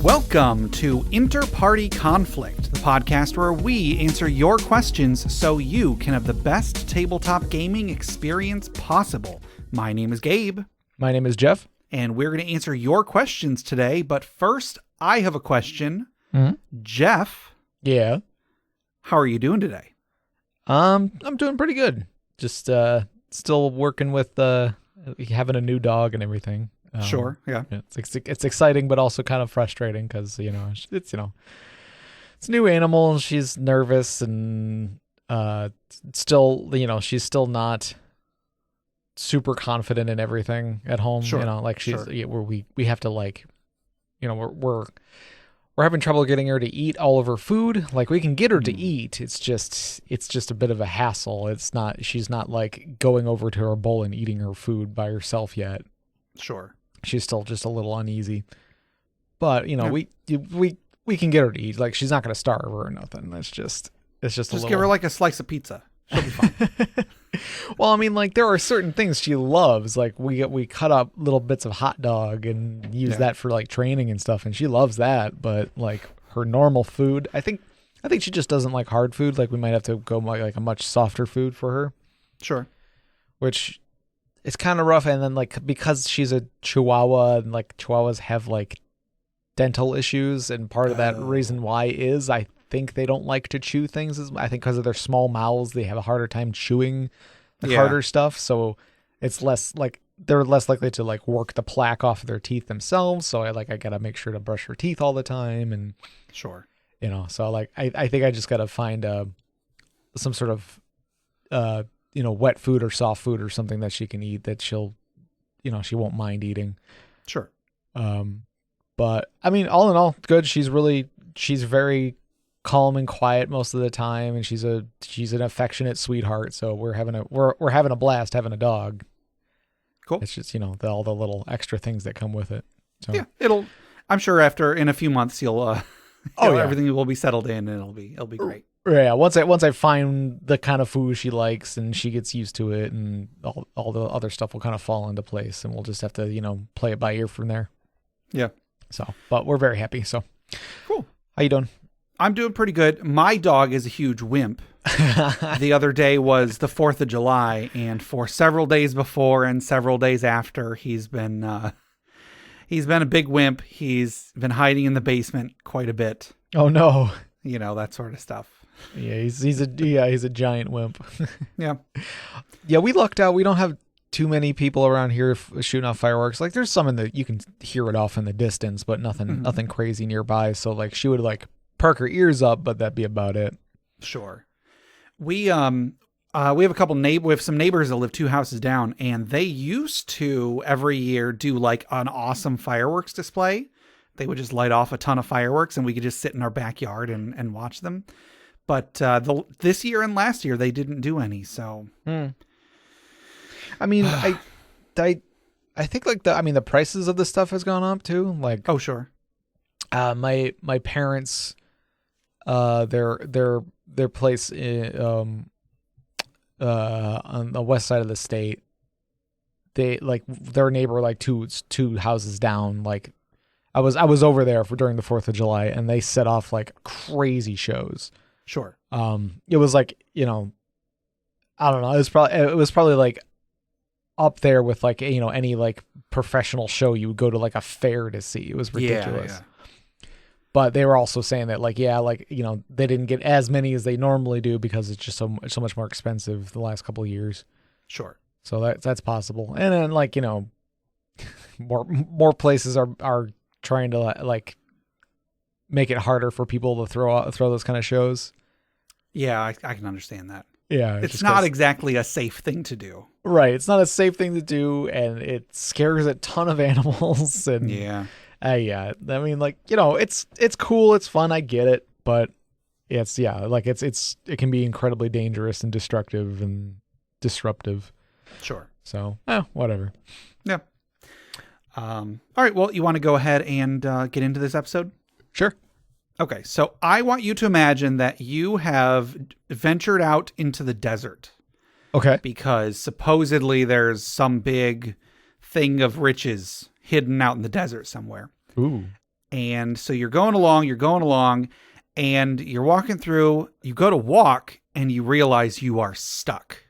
Welcome to InterPartyConflict, the podcast where we answer your questions so you can have the best tabletop gaming experience possible. My name is Gabe. My name is Jeff. And we're going to answer your questions today. But first, I have a question. Mm-hmm. Jeff. Yeah. How are you doing today? I'm doing pretty good. Just still working with having a new dog and everything. Sure. Yeah. It's exciting, but also kind of frustrating because it's a new animal. And she's nervous and still she's still not super confident in everything at home. Sure. We have to we're having trouble getting her to eat all of her food. Like, we can get her to eat. It's just a bit of a hassle. She's not like going over to her bowl and eating her food by herself yet. Sure. She's still just a little uneasy. But, we can get her to eat. Like, she's not going to starve her or nothing. It's just give her like a slice of pizza. She'll be fine. Well, I mean, like, there are certain things she loves. Like, we cut up little bits of hot dog and use that for like training and stuff, and she loves that. But like her normal food, I think she just doesn't like hard food. Like, we might have to go like a much softer food for her. Sure. Which is kind of rough. And then like, because she's a Chihuahua, and like Chihuahuas have like dental issues, and part of that reason why is I think they don't like to chew things. I think because of their small mouths, they have a harder time chewing the harder stuff. So it's less like they're less likely to like work the plaque off of their teeth themselves. So I got to make sure to brush her teeth all the time. And sure, so like, I think I just got to find some sort of, wet food or soft food or something that she can eat that she'll, she won't mind eating. Sure. But I mean, all in all, good. She's very calm and quiet most of the time, and she's an affectionate sweetheart. So we're having a blast having a dog. Cool. It's just all the little extra things that come with it. So yeah, I'm sure in a few months you'll everything will be settled in, and it'll be great. Yeah, once I find the kind of food she likes and she gets used to it, and all the other stuff will kind of fall into place, and we'll just have to play it by ear from there. Yeah. So, but we're very happy. So cool. How you doing? I'm doing pretty good. My dog is a huge wimp. The other day was the 4th of July, and for several days before and several days after, he's been a big wimp. He's been hiding in the basement quite a bit. Oh no. That sort of stuff. Yeah, he's a giant wimp. Yeah. Yeah, we lucked out. We don't have too many people around here shooting off fireworks. Like, there's some you can hear it off in the distance, but nothing crazy nearby. So like, she would like perk her ears up, but that'd be about it. Sure. We have some neighbors that live 2 houses down, and they used to every year do like an awesome fireworks display. They would just light off a ton of fireworks, and we could just sit in our backyard and watch them. But this year and last year they didn't do any. So, I mean, I think like the prices of the stuff has gone up too. Like, oh sure. My parents, their place on the west side of the state, they like their neighbor like two houses down. Like, I was over there during the 4th of July, and they set off like crazy shows. Sure. It was like, I don't know. It was probably like up there with like, any like professional show you would go to like a fair to see. It was ridiculous. Yeah. But they were also saying that like, they didn't get as many as they normally do because it's just so much more expensive the last couple of years. Sure. So that's possible. And then like, more places are trying to like make it harder for people to throw those kind of shows. Yeah, I can understand that. Yeah. It's not exactly a safe thing to do. Right. It's not a safe thing to do, and it scares a ton of animals. And yeah. I mean, like, it's cool, it's fun, I get it, but it can be incredibly dangerous and destructive and disruptive. Sure. So, whatever. Yeah. All right. Well, you want to go ahead and get into this episode? Sure. Okay. So I want you to imagine that you have ventured out into the desert. Okay. Because supposedly there's some big thing of riches hidden out in the desert somewhere. Ooh. And so you're going along, and you're walking through, you go to walk, and you realize you are stuck.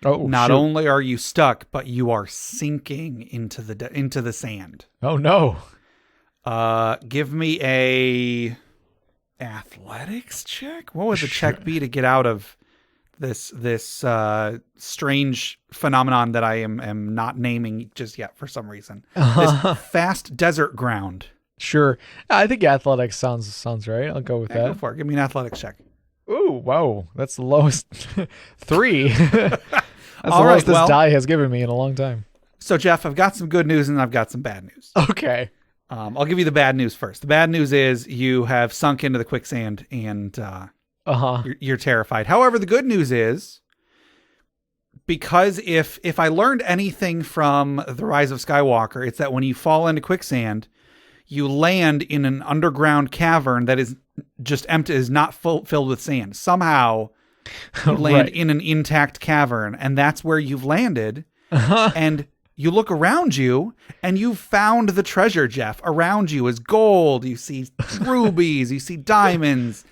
Oh, Not shoot. only are you stuck, but you are sinking into the sand. Oh, no. Give me a athletics check. What would the check be to get out of this strange phenomenon that I am not naming just yet for some reason? This fast desert ground. Sure. I think athletics sounds right. I'll go with Yeah, that. go for it. Give me an athletics check. Ooh, whoa. That's the lowest. 3. That's All the right, lowest this well- die has given me in a long time. So, Jeff, I've got some good news and I've got some bad news. Okay. I'll give you the bad news first. The bad news is you have sunk into the quicksand and you're terrified. However, the good news is, because if I learned anything from The Rise of Skywalker, it's that when you fall into quicksand, you land in an underground cavern that is just empty, is not filled with sand. Somehow you land in an intact cavern, and that's where you've landed. And you look around you, and you've found the treasure, Jeff. Around you is gold. You see rubies. You see diamonds.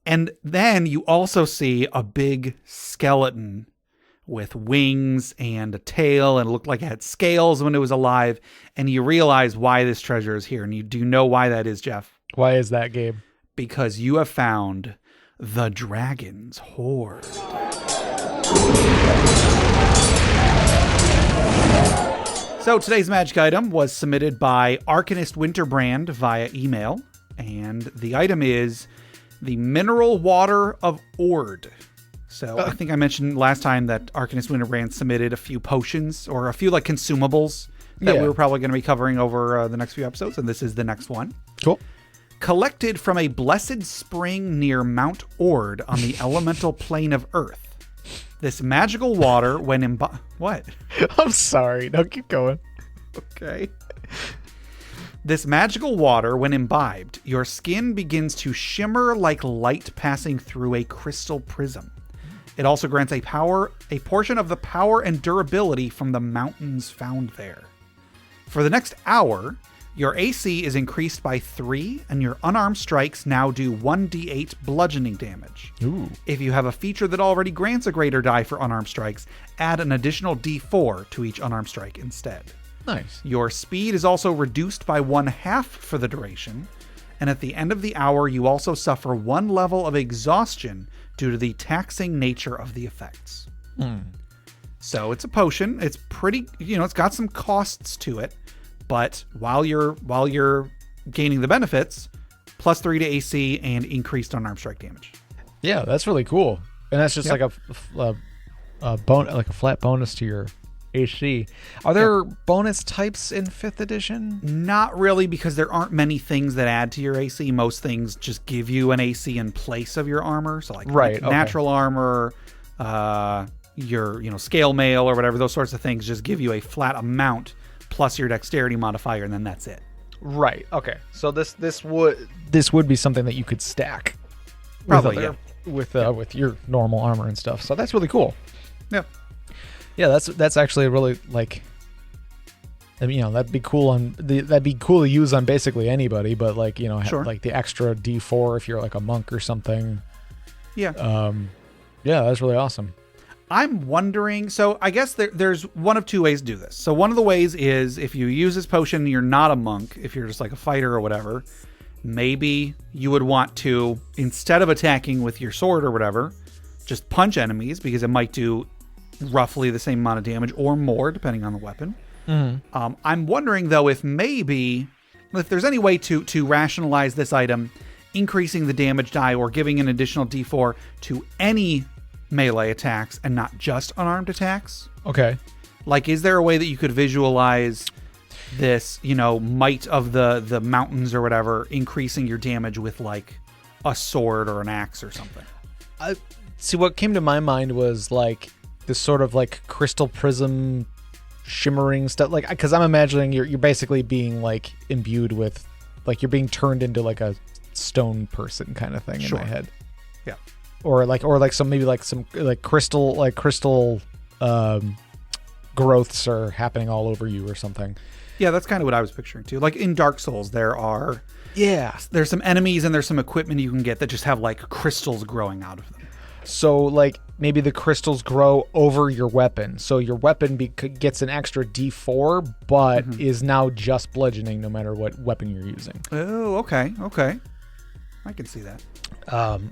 And then you also see a big skeleton with wings and a tail, and it looked like it had scales when it was alive. And you realize why this treasure is here. And you do know why that is, Jeff. Why is that, Gabe? Because you have found the dragon's hoard. So today's magic item was submitted by Arcanist Winterbrand via email, and the item is the Mineral Water of Ord. So I think I mentioned last time that Arcanist Winterbrand submitted a few potions or a few like consumables that we were probably going to be covering over the next few episodes, and this is the next one. Cool. Collected from a blessed spring near Mount Ord on the elemental plane of Earth. This magical water, when what? I'm sorry. No, keep going. Okay. This magical water, when imbibed, your skin begins to shimmer like light passing through a crystal prism. It also grants a portion of the power and durability from the mountains found there. For the next hour, your AC is increased by 3, and your unarmed strikes now do 1d8 bludgeoning damage. Ooh. If you have a feature that already grants a greater die for unarmed strikes, add an additional d4 to each unarmed strike instead. Nice. Your speed is also reduced by 1/2 for the duration, and at the end of the hour, you also suffer 1 level of exhaustion due to the taxing nature of the effects. So it's a potion. It's pretty, it's got some costs to it. But while you're gaining the benefits, +3 to AC and increased unarmed strike damage. Yeah, that's really cool. And that's just like a flat bonus to your AC. Are there bonus types in 5th edition? Not really, because there aren't many things that add to your AC. Most things just give you an AC in place of your armor. So like natural armor, your scale mail or whatever, those sorts of things just give you a flat amount plus your dexterity modifier, and then that's it. Right. Okay. So this would be something that you could stack. Probably, with your normal armor and stuff. So that's really cool. Yeah. Yeah, that's actually really like, that'd be cool that'd be cool to use on basically anybody, but like, like the extra D4 if you're like a monk or something. Yeah. Yeah, that's really awesome. I'm wondering, so I guess there's one of 2 ways to do this. So one of the ways is if you use this potion and you're not a monk, if you're just like a fighter or whatever, maybe you would want to, instead of attacking with your sword or whatever, just punch enemies, because it might do roughly the same amount of damage or more depending on the weapon. I'm wondering though if there's any way to rationalize this item increasing the damage die or giving an additional d4 to any melee attacks and not just unarmed attacks. Okay. Like, is there a way that you could visualize this, might of the mountains or whatever, increasing your damage with like a sword or an axe or something? See, what came to my mind was like this sort of like crystal prism shimmering stuff, like, because I'm imagining you're basically being like imbued with, like, you're being turned into like a stone person kind of thing in my head. Yeah. Or some crystal growths are happening all over you or something. Yeah, that's kind of what I was picturing too. Like in Dark Souls, there's some enemies and there's some equipment you can get that just have like crystals growing out of them. So like maybe the crystals grow over your weapon. So your weapon gets an extra D4, but is now just bludgeoning no matter what weapon you're using. Oh, okay. I can see that.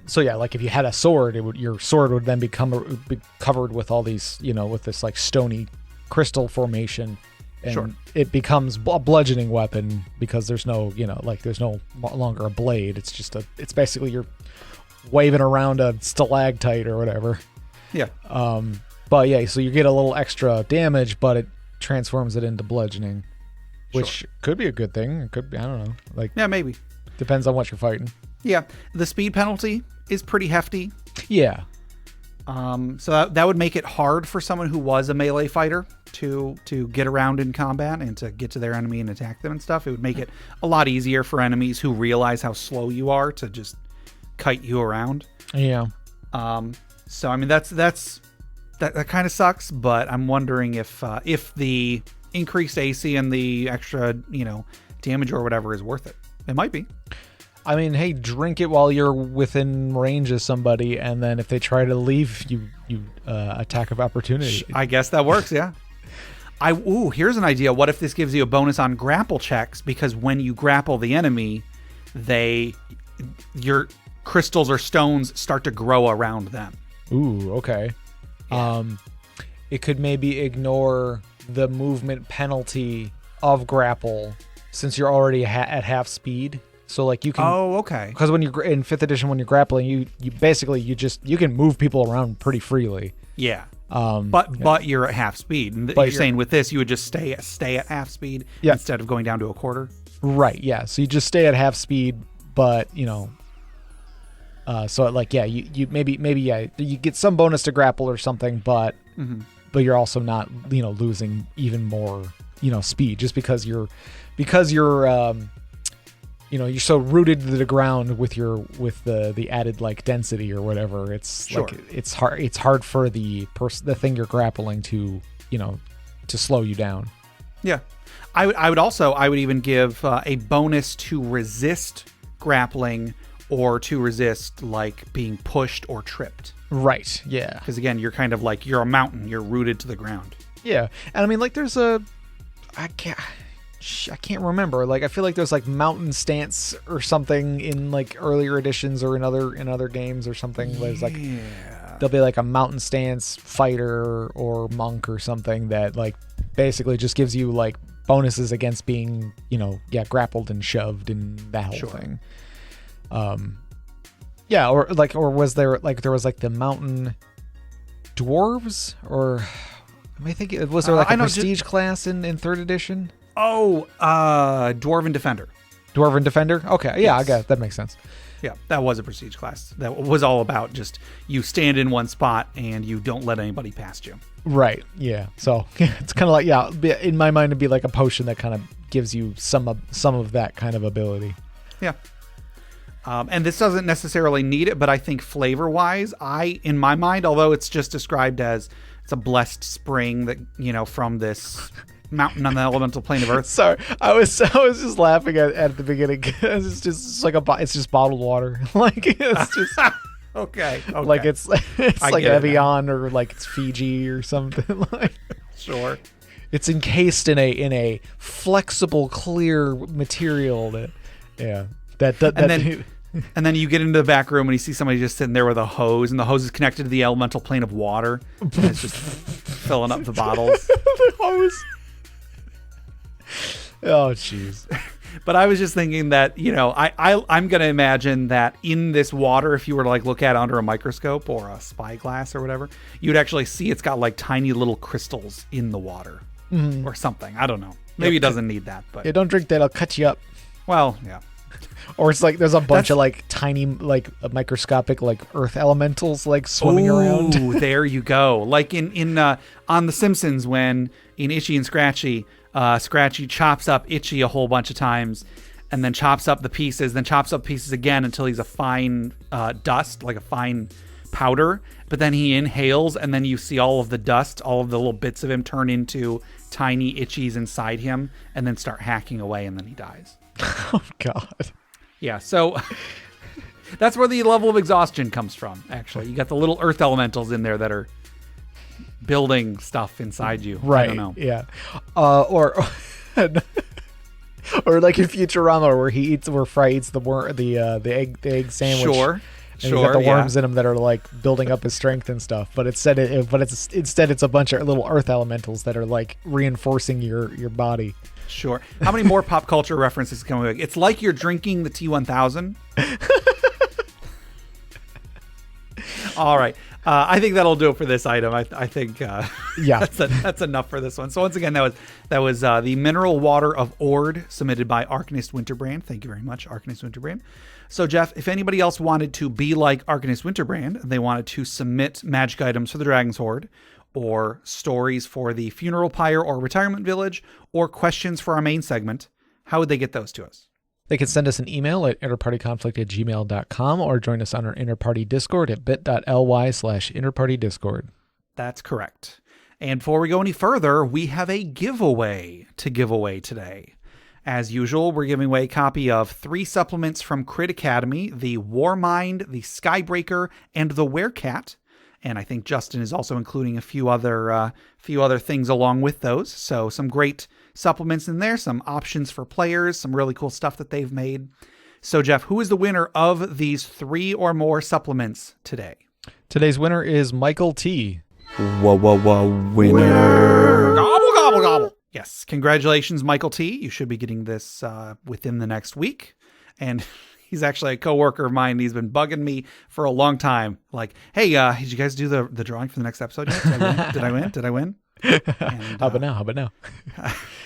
So yeah, like if you had a sword, your sword would then be covered with all these, with this like stony crystal formation. And it becomes a bludgeoning weapon because there's no, there's no longer a blade. It's basically you're waving around a stalactite or whatever. Yeah. But yeah, so you get a little extra damage, but it transforms it into bludgeoning, which could be a good thing. It could be, I don't know. Like, yeah, maybe. Depends on what you're fighting. Yeah. The speed penalty is pretty hefty. Yeah. So that would make it hard for someone who was a melee fighter to get around in combat and to get to their enemy and attack them and stuff. It would make it a lot easier for enemies who realize how slow you are to just kite you around. Yeah. So I mean that kind of sucks, but I'm wondering if the increased AC and the extra damage or whatever is worth it. It might be. I mean, hey, drink it while you're within range of somebody, and then if they try to leave, you attack of opportunity. I guess that works, yeah. Here's an idea. What if this gives you a bonus on grapple checks? Because when you grapple the enemy, your crystals or stones start to grow around them. Ooh, okay. Yeah. It could maybe ignore the movement penalty of grapple since you're already at half speed. So like you can. Oh, okay. Because when you're in 5th edition, when you're grappling, you basically you can move people around pretty freely. Yeah. But you're at half speed. And you're saying with this, you would just stay at half speed instead of going down to a quarter. Right. Yeah. So you just stay at half speed, but so like you maybe you get some bonus to grapple or something, but you're also not losing even more speed just because you're you're so rooted to the ground with the added like density or whatever. It's like it's hard for the thing you're grappling to slow you down. Yeah, I would even give a bonus to resist grappling or to resist like being pushed or tripped. Right. Yeah. Because again, you're kind of like you're a mountain. You're rooted to the ground. Yeah, and I mean like there's I can't remember. Like I feel like there's like mountain stance or something in like earlier editions or in other games or something. There's like there'll be like a mountain stance fighter or monk or something that like basically just gives you like bonuses against being grappled and shoved and that whole thing. Or was there like the mountain dwarves or I think was there like a prestige class in 3rd edition? Oh, Dwarven Defender. Dwarven Defender? Okay, yeah, Yes. I got it. That makes sense. Yeah, that was a prestige class. That was all about just you stand in one spot and you don't let anybody past you. Right, yeah. So it's kind of like, in my mind, it'd be like a potion that kind of gives you some of that kind of ability. Yeah. And this doesn't necessarily need it, but I think flavor-wise, in my mind, although it's just described as it's a blessed spring that, from this mountain on the elemental plane of Earth. Sorry, I was just laughing at the beginning. It's just bottled water. Like it's just okay. Like it's like Evian or like it's Fiji or something. Like sure. It's encased in a flexible, clear material and then you get into the back room and you see somebody just sitting there with a hose, and the hose is connected to the elemental plane of water. And it's just filling up the bottles. The hose. Oh, jeez. But I was just thinking that, I'm going to imagine that in this water, if you were to like look at it under a microscope or a spyglass or whatever, you'd actually see it's got like tiny little crystals in the water or something. I don't know. Maybe it doesn't need that, but don't drink that. It'll cut you up. Well, yeah. Or it's like there's a bunch of like tiny, like microscopic, like earth elementals like swimming around. Ooh, there you go. Like in on The Simpsons when in Itchy and Scratchy, Scratchy chops up Itchy a whole bunch of times and then chops up the pieces, then chops up pieces again until he's a fine dust, like a fine powder, but then he inhales, and then you see all of the dust, all of the little bits of him turn into tiny itchies inside him, and then start hacking away, and then he dies. Oh, God. Yeah, so that's where the level of exhaustion comes from, actually. You got the little earth elementals in there that are building stuff inside you. Right. I don't know. Yeah. Or like in Futurama where Fry eats the egg sandwich. Sure. And he's got the worms in him that are like building up his strength and stuff. But instead it's a bunch of little earth elementals that are like reinforcing your body. Sure. How many more pop culture references can we make? It's like you're drinking the T1000. All right. I think that'll do it for this item. I think that's enough for this one. So once again, that was the Mineral Water of Ord, submitted by Arcanist Winterbrand. Thank you very much, Arcanist Winterbrand. So Jeff, if anybody else wanted to be like Arcanist Winterbrand, they wanted to submit magic items for the Dragon's Horde, or stories for the Funeral Pyre or Retirement Village, or questions for our main segment, how would they get those to us? They can send us an email at interpartyconflict@gmail.com or join us on our Interparty Discord at bit.ly/interpartydiscord. That's correct. And before we go any further, we have a giveaway to give away today. As usual, we're giving away a copy of 3 supplements from Crit Academy, the Warmind, the Skybreaker, and the Werecat. And I think Justin is also including a few other things along with those. So some great supplements in there, some options for players, some really cool stuff that they've made. So Jeff, who is the winner of these 3 or more supplements today? Today's winner is Michael T. Winner. Gobble, gobble, gobble. Yes. Congratulations, Michael T. You should be getting this within the next week. And he's actually a coworker of mine. He's been bugging me for a long time. Like, hey, did you guys do the drawing for the next episode yet? Did I win? And, how about now?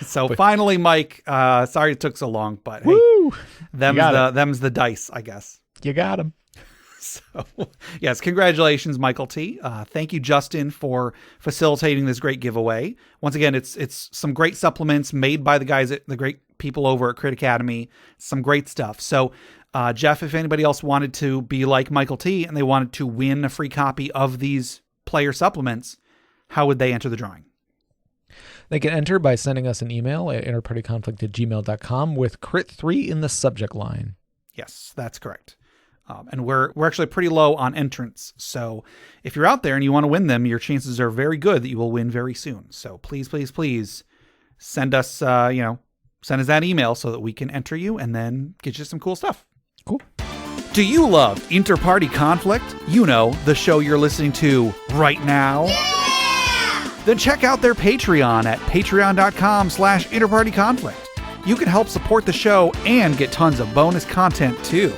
So finally, Mike, sorry it took so long, but woo! Hey, them's the dice, I guess. You got him. So, yes, congratulations, Michael T. Thank you, Justin, for facilitating this great giveaway. Once again, it's some great supplements made by the great people over at Crit Academy. Some great stuff. So, Jeff, if anybody else wanted to be like Michael T. and they wanted to win a free copy of these player supplements, how would they enter the drawing? They can enter by sending us an email at interpartyconflict@gmail.com with Crit3 in the subject line. Yes, that's correct. And we're actually pretty low on entrants. So if you're out there and you want to win them, your chances are very good that you will win very soon. So please, please, please send us, send us that email so that we can enter you and then get you some cool stuff. Cool. Do you love Interparty Conflict? You know, the show you're listening to right now. Yeah! Then check out their Patreon at patreon.com/interpartyconflict. You can help support the show and get tons of bonus content too.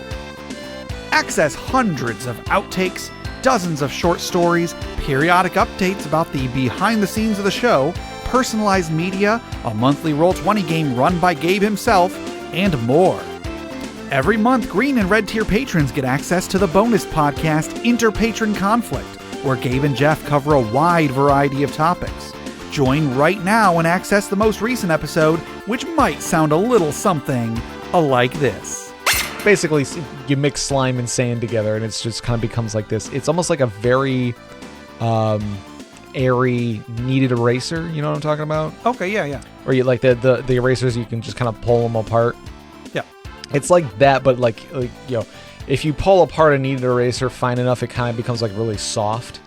Access hundreds of outtakes, dozens of short stories, periodic updates about the behind the scenes of the show, personalized media, a monthly Roll20 game run by Gabe himself, and more. Every month, Green and Red Tier patrons get access to the bonus podcast InterPatronConflict, where Gabe and Jeff cover a wide variety of topics. Join right now and access the most recent episode, which might sound a little something like this. Basically, you mix slime and sand together, and it's just kind of becomes like this. It's almost like a very airy kneaded eraser. You know what I'm talking about? Okay, yeah. Or you like the erasers, you can just kind of pull them apart. Yeah, it's like that, but like if you pull apart a kneaded eraser fine enough, it kind of becomes like really soft.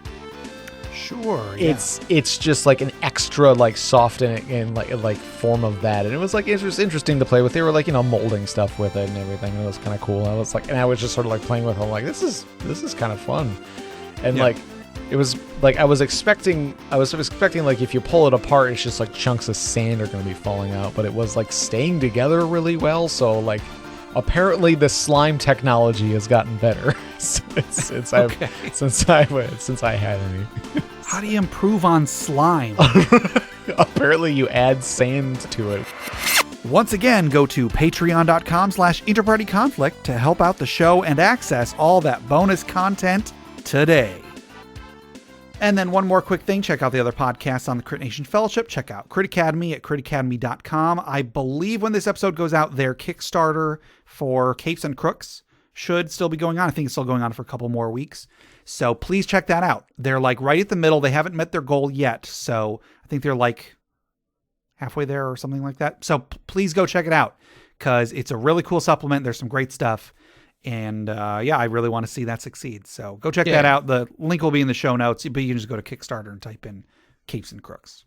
Sure. Yeah. It's just like an extra like soft and like form of that, and it was like interesting to play with. They were like molding stuff with it and everything. And it was kind of cool. I was just sort of like playing with it. I'm like, this is kind of fun, and like it was like I was expecting like if you pull it apart, it's just like chunks of sand are going to be falling out, but it was like staying together really well. So like apparently the slime technology has gotten better since I had any. How do you improve on slime? Apparently you add sand to it. Once again, go to patreon.com/interpartyconflict to help out the show and access all that bonus content today. And then one more quick thing, check out the other podcasts on the Crit Nation Fellowship. Check out Crit Academy at critacademy.com. I believe when this episode goes out, their Kickstarter for Capes and Crooks should still be going on. I think it's still going on for a couple more weeks. So please check that out. They're like right at the middle. They haven't met their goal yet. So I think they're like halfway there or something like that. So please go check it out because it's a really cool supplement. There's some great stuff. And I really want to see that succeed. So go check that out. The link will be in the show notes, but you can just go to Kickstarter and type in Capes and Crooks.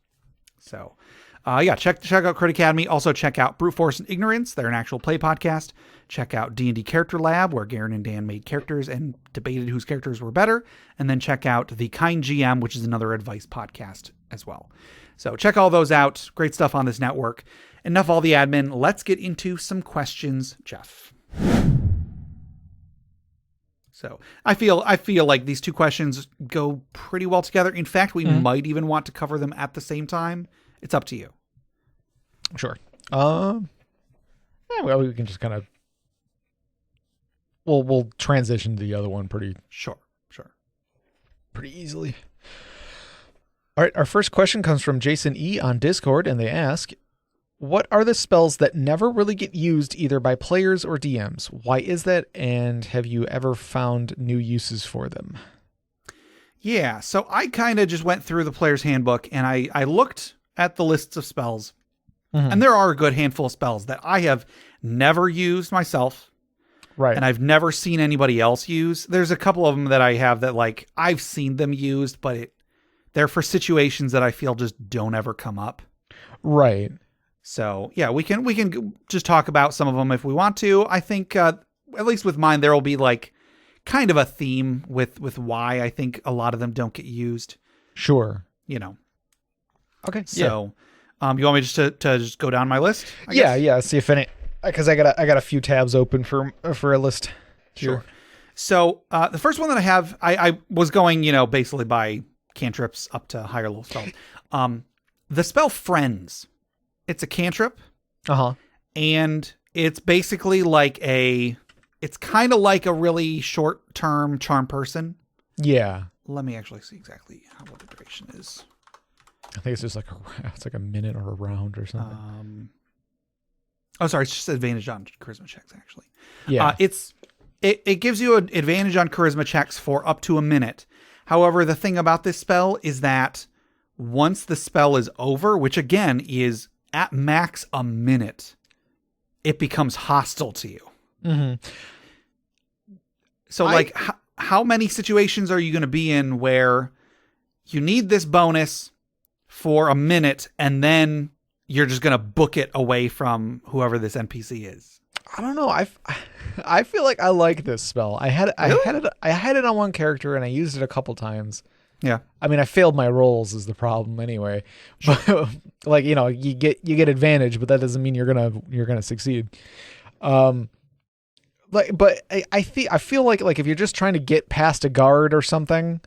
So check out Crit Academy. Also check out Brute Force and Ignorance. They're an actual play podcast. Check out D&D Character Lab, where Garen and Dan made characters and debated whose characters were better. And then check out The Kind GM, which is another advice podcast as well. So check all those out. Great stuff on this network. Enough all the admin. Let's get into some questions, Jeff. So I feel like these two questions go pretty well together. In fact, we might even want to cover them at the same time. It's up to you. Sure. Well, we can just kind of we'll transition to the other one pretty easily. All right, our first question comes from Jason E on Discord, and they ask, what are the spells that never really get used either by players or DMs? Why is that? And have you ever found new uses for them? Yeah, so I kind of just went through the player's handbook and I looked at the lists of spells. And there are a good handful of spells that I have never used myself. Right. And I've never seen anybody else use. There's a couple of them that I have that like I've seen them used, but they're for situations that I feel just don't ever come up. Right. So yeah, we can just talk about some of them if we want to. I think at least with mine, there will be like kind of a theme with why I think a lot of them don't get used. Sure. Okay. So, you want me just to just go down my list? I guess? Yeah. See if any, because I got a few tabs open for a list. Sure. So the first one that I have, I was going basically by cantrips up to higher level spells. The spell Friends. It's a cantrip. And it's basically like it's kind of like a really short-term charm person. Yeah. Let me actually see exactly what the duration is. I think it's just like a minute or a round or something. It's just advantage on charisma checks, actually. Yeah. It gives you an advantage on charisma checks for up to a minute. However, the thing about this spell is that once the spell is over, which again is at max a minute, it becomes hostile to you. Mm-hmm. So how many situations are you going to be in where you need this bonus for a minute and then you're just going to book it away from whoever this NPC is? I don't know. I feel like I like this spell. I had it on one character and I used it a couple times. Yeah. I mean, I failed my rolls is the problem anyway. But you get advantage, but that doesn't mean you're gonna succeed. But I feel like if you're just trying to get past a guard or something,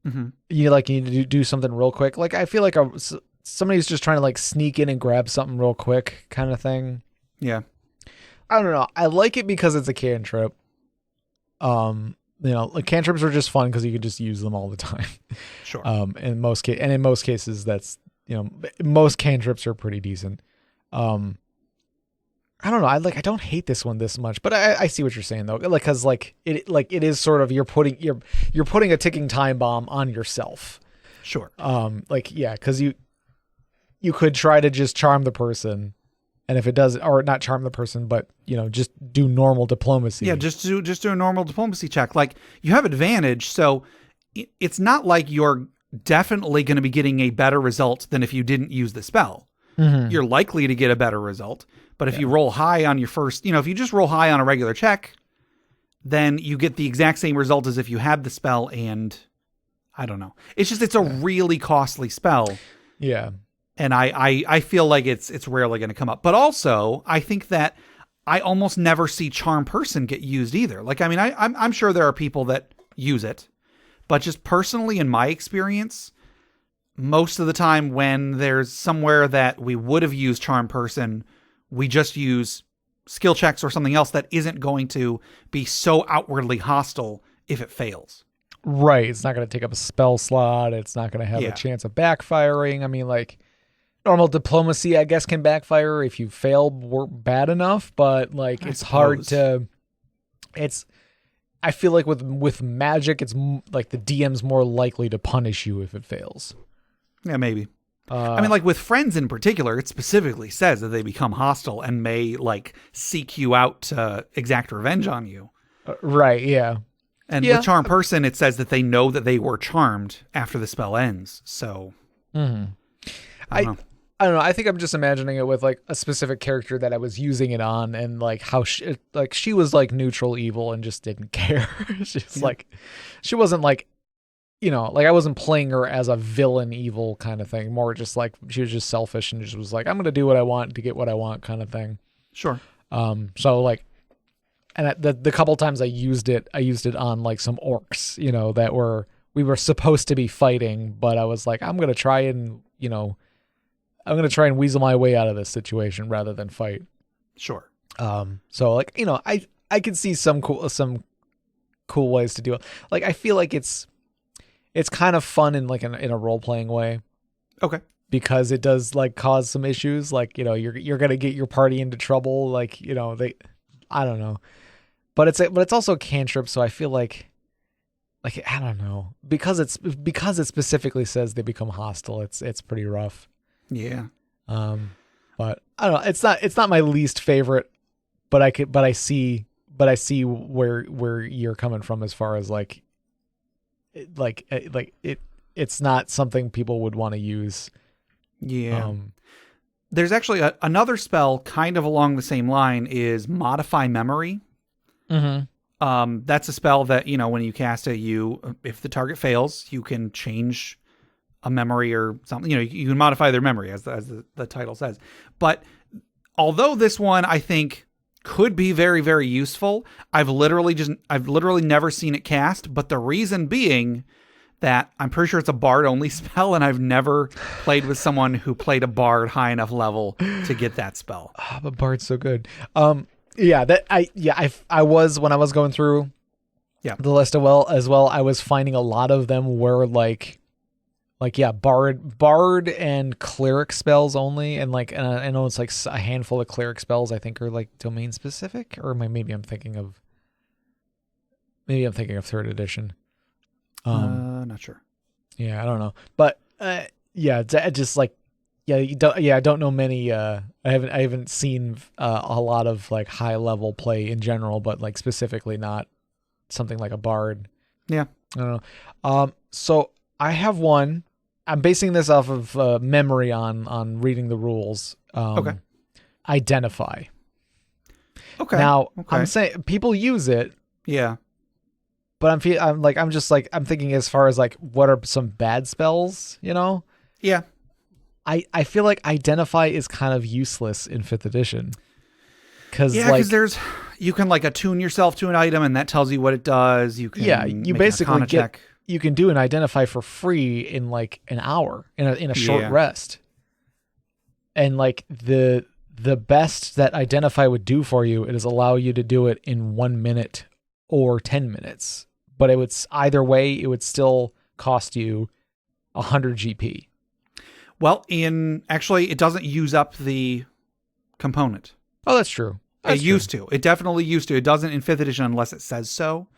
you need to do something real quick. Like I feel like somebody's just trying to like sneak in and grab something real quick kind of thing. Yeah. I don't know. I like it because it's a cantrip. Cantrips are just fun because you can just use them all the time. Sure. In most cases, that's most cantrips are pretty decent. I don't know. I don't hate this one this much, but I see what you're saying though. Because it is sort of you're putting a ticking time bomb on yourself. Sure. Because you could try to just charm the person. And if it does, or not charm the person, but just do normal diplomacy. Yeah, just do a normal diplomacy check. Like you have advantage, so it's not like you're definitely going to be getting a better result than if you didn't use the spell. Mm-hmm. You're likely to get a better result, but if you roll high on your first, if you just roll high on a regular check, then you get the exact same result as if you had the spell. And I don't know. It's a really costly spell. Yeah. And I feel like it's rarely going to come up. But also, I think that I almost never see Charm Person get used either. Like, I mean, I'm sure there are people that use it. But just personally, in my experience, most of the time when there's somewhere that we would have used Charm Person, we just use skill checks or something else that isn't going to be so outwardly hostile if it fails. Right. It's not going to take up a spell slot. It's not going to have a chance of backfiring. I mean, like... normal diplomacy, I guess, can backfire if you fail bad enough, but like it's hard to. I feel like with magic, it's like the DM's more likely to punish you if it fails. Yeah, maybe. I mean, like with friends in particular, it specifically says that they become hostile and may like seek you out to exact revenge on you. Right, yeah. And with charm person, it says that they know that they were charmed after the spell ends. So, I don't know. I think I'm just imagining it with like a specific character that I was using it on, and like how she was like neutral evil and just didn't care. She's like, she wasn't like, like I wasn't playing her as a villain evil kind of thing. More just like she was just selfish and just was like, I'm gonna do what I want to get what I want kind of thing. Sure. So like, and the couple times I used it on like some orcs, that we were supposed to be fighting, but I was like, I'm gonna try and weasel my way out of this situation rather than fight. Sure. So like, I could see some cool ways to do it. Like, I feel like it's kind of fun in like in a role playing way. Okay. Because it does like cause some issues. Like, you're going to get your party into trouble. Like, I don't know, but it's also a cantrip. So I feel like, I don't know, because it specifically says they become hostile. It's pretty rough. Yeah. But I don't know. It's not my least favorite, but I see where you're coming from as far as it's not something people would want to use. Yeah. There's actually another spell kind of along the same line is Modify Memory. Mm-hmm. That's a spell that, when you cast it, if the target fails, you can change a memory or something. You can modify their memory, as the title says. But although this one I think could be very, very useful, I've literally never seen it cast. But the reason being that I'm pretty sure it's a bard only spell, and I've never played with someone who played a bard high enough level to get that spell. But bard's so good. I was, when I was going through the list as well, I was finding a lot of them were bard and cleric spells only, and I know it's like a handful of cleric spells I think are like domain specific, or maybe I'm thinking of third edition. Not sure. Yeah, I don't know, but just like I don't know many. I haven't seen a lot of like high level play in general, but like specifically not something like a bard. Yeah, I don't know. So I have one. I'm basing this off of memory on reading the rules. Okay. Identify. Okay. Now, I'm saying people use it. Yeah. But I'm thinking as far as like, what are some bad spells, Yeah. I feel like Identify is kind of useless in 5th edition. Because you can like attune yourself to an item and that tells you what it does. You can you basically you can do an Identify for free in like an hour in a short rest. And like the best that Identify would do for you, it is allow you to do it in 1 minute or 10 minutes. But it would either way, it would still cost you 100 GP. Well, it doesn't use up the component. Oh, that's true. It used to. It definitely used to. It doesn't in 5th edition unless it says so.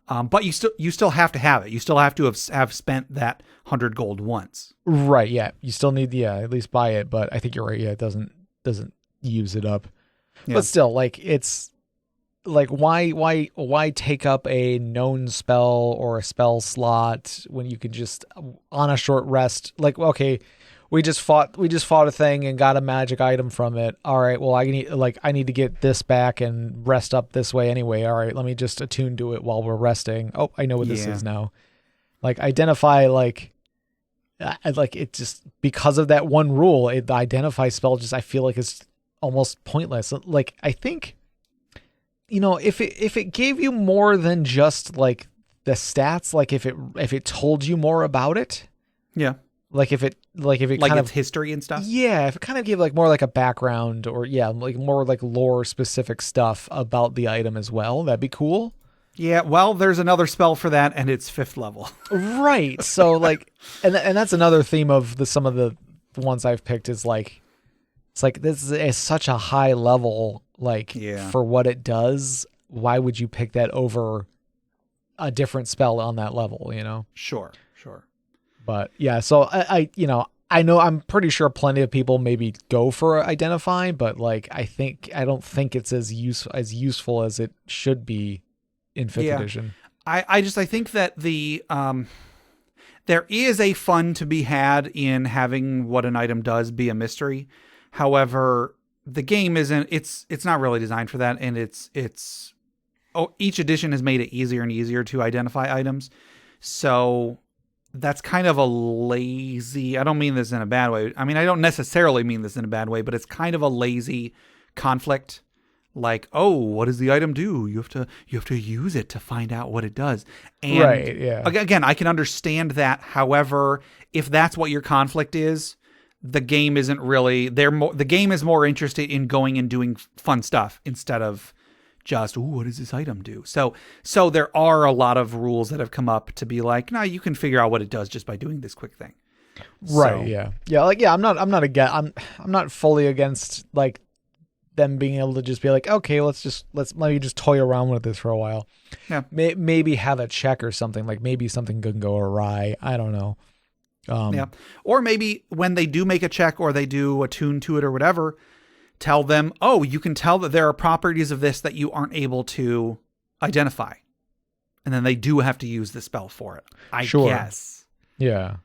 But you still have to have it. You still have to have spent that 100 gold once. Right. Yeah. You still need at least buy it. But I think you're right. Yeah, it doesn't use it up. Yeah. But still, like it's like why take up a known spell or a spell slot when you can just on a short rest? Like, okay, we just fought a thing and got a magic item from it. All right, well I need to get this back and rest up this way anyway. All right, let me just attune to it while we're resting. Oh, I know what this is now. Like Identify, it just because of that one rule, the Identify spell I feel like it's almost pointless. Like I think, if it gave you more than just like the stats, like if it told you more about it, like if it kind of its history and stuff, if it kind of gave like more like a background or like more like lore specific stuff about the item as well, that'd be cool. Yeah, well, there's another spell for that, and it's 5th level. Right. So like, and that's another theme of some of the ones I've picked is like, it's like this is such a high level, for what it does. Why would you pick that over a different spell on that level, you know? Sure. But yeah, so I I know I'm pretty sure plenty of people maybe go for identify, but like I don't think it's as useful as it should be in 5th edition. I think that there is a fun to be had in having what an item does be a mystery. However, the game it's not really designed for that, and each edition has made it easier and easier to identify items. So that's kind of a lazy, I don't mean this in a bad way. I mean, I don't necessarily mean this in a bad way, but it's kind of a lazy conflict. Like, oh, what does the item do? You have to use it to find out what it does. And right, yeah. Again, I can understand that. However, if that's what your conflict is, the game isn't really the game is more interested in going and doing fun stuff instead of just, ooh, what does this item do? So there are a lot of rules that have come up to be like, no, you can figure out what it does just by doing this quick thing. Right. So, yeah. Like, yeah, I'm not fully against like them being able to just be like, okay, let me just toy around with this for a while. Yeah. Maybe have a check or something, like maybe something could go awry. I don't know. Yeah. Or maybe when they do make a check or they do attune to it or whatever, tell them, oh, you can tell that there are properties of this that you aren't able to identify. And then they do have to use the spell for it. I guess. Yeah.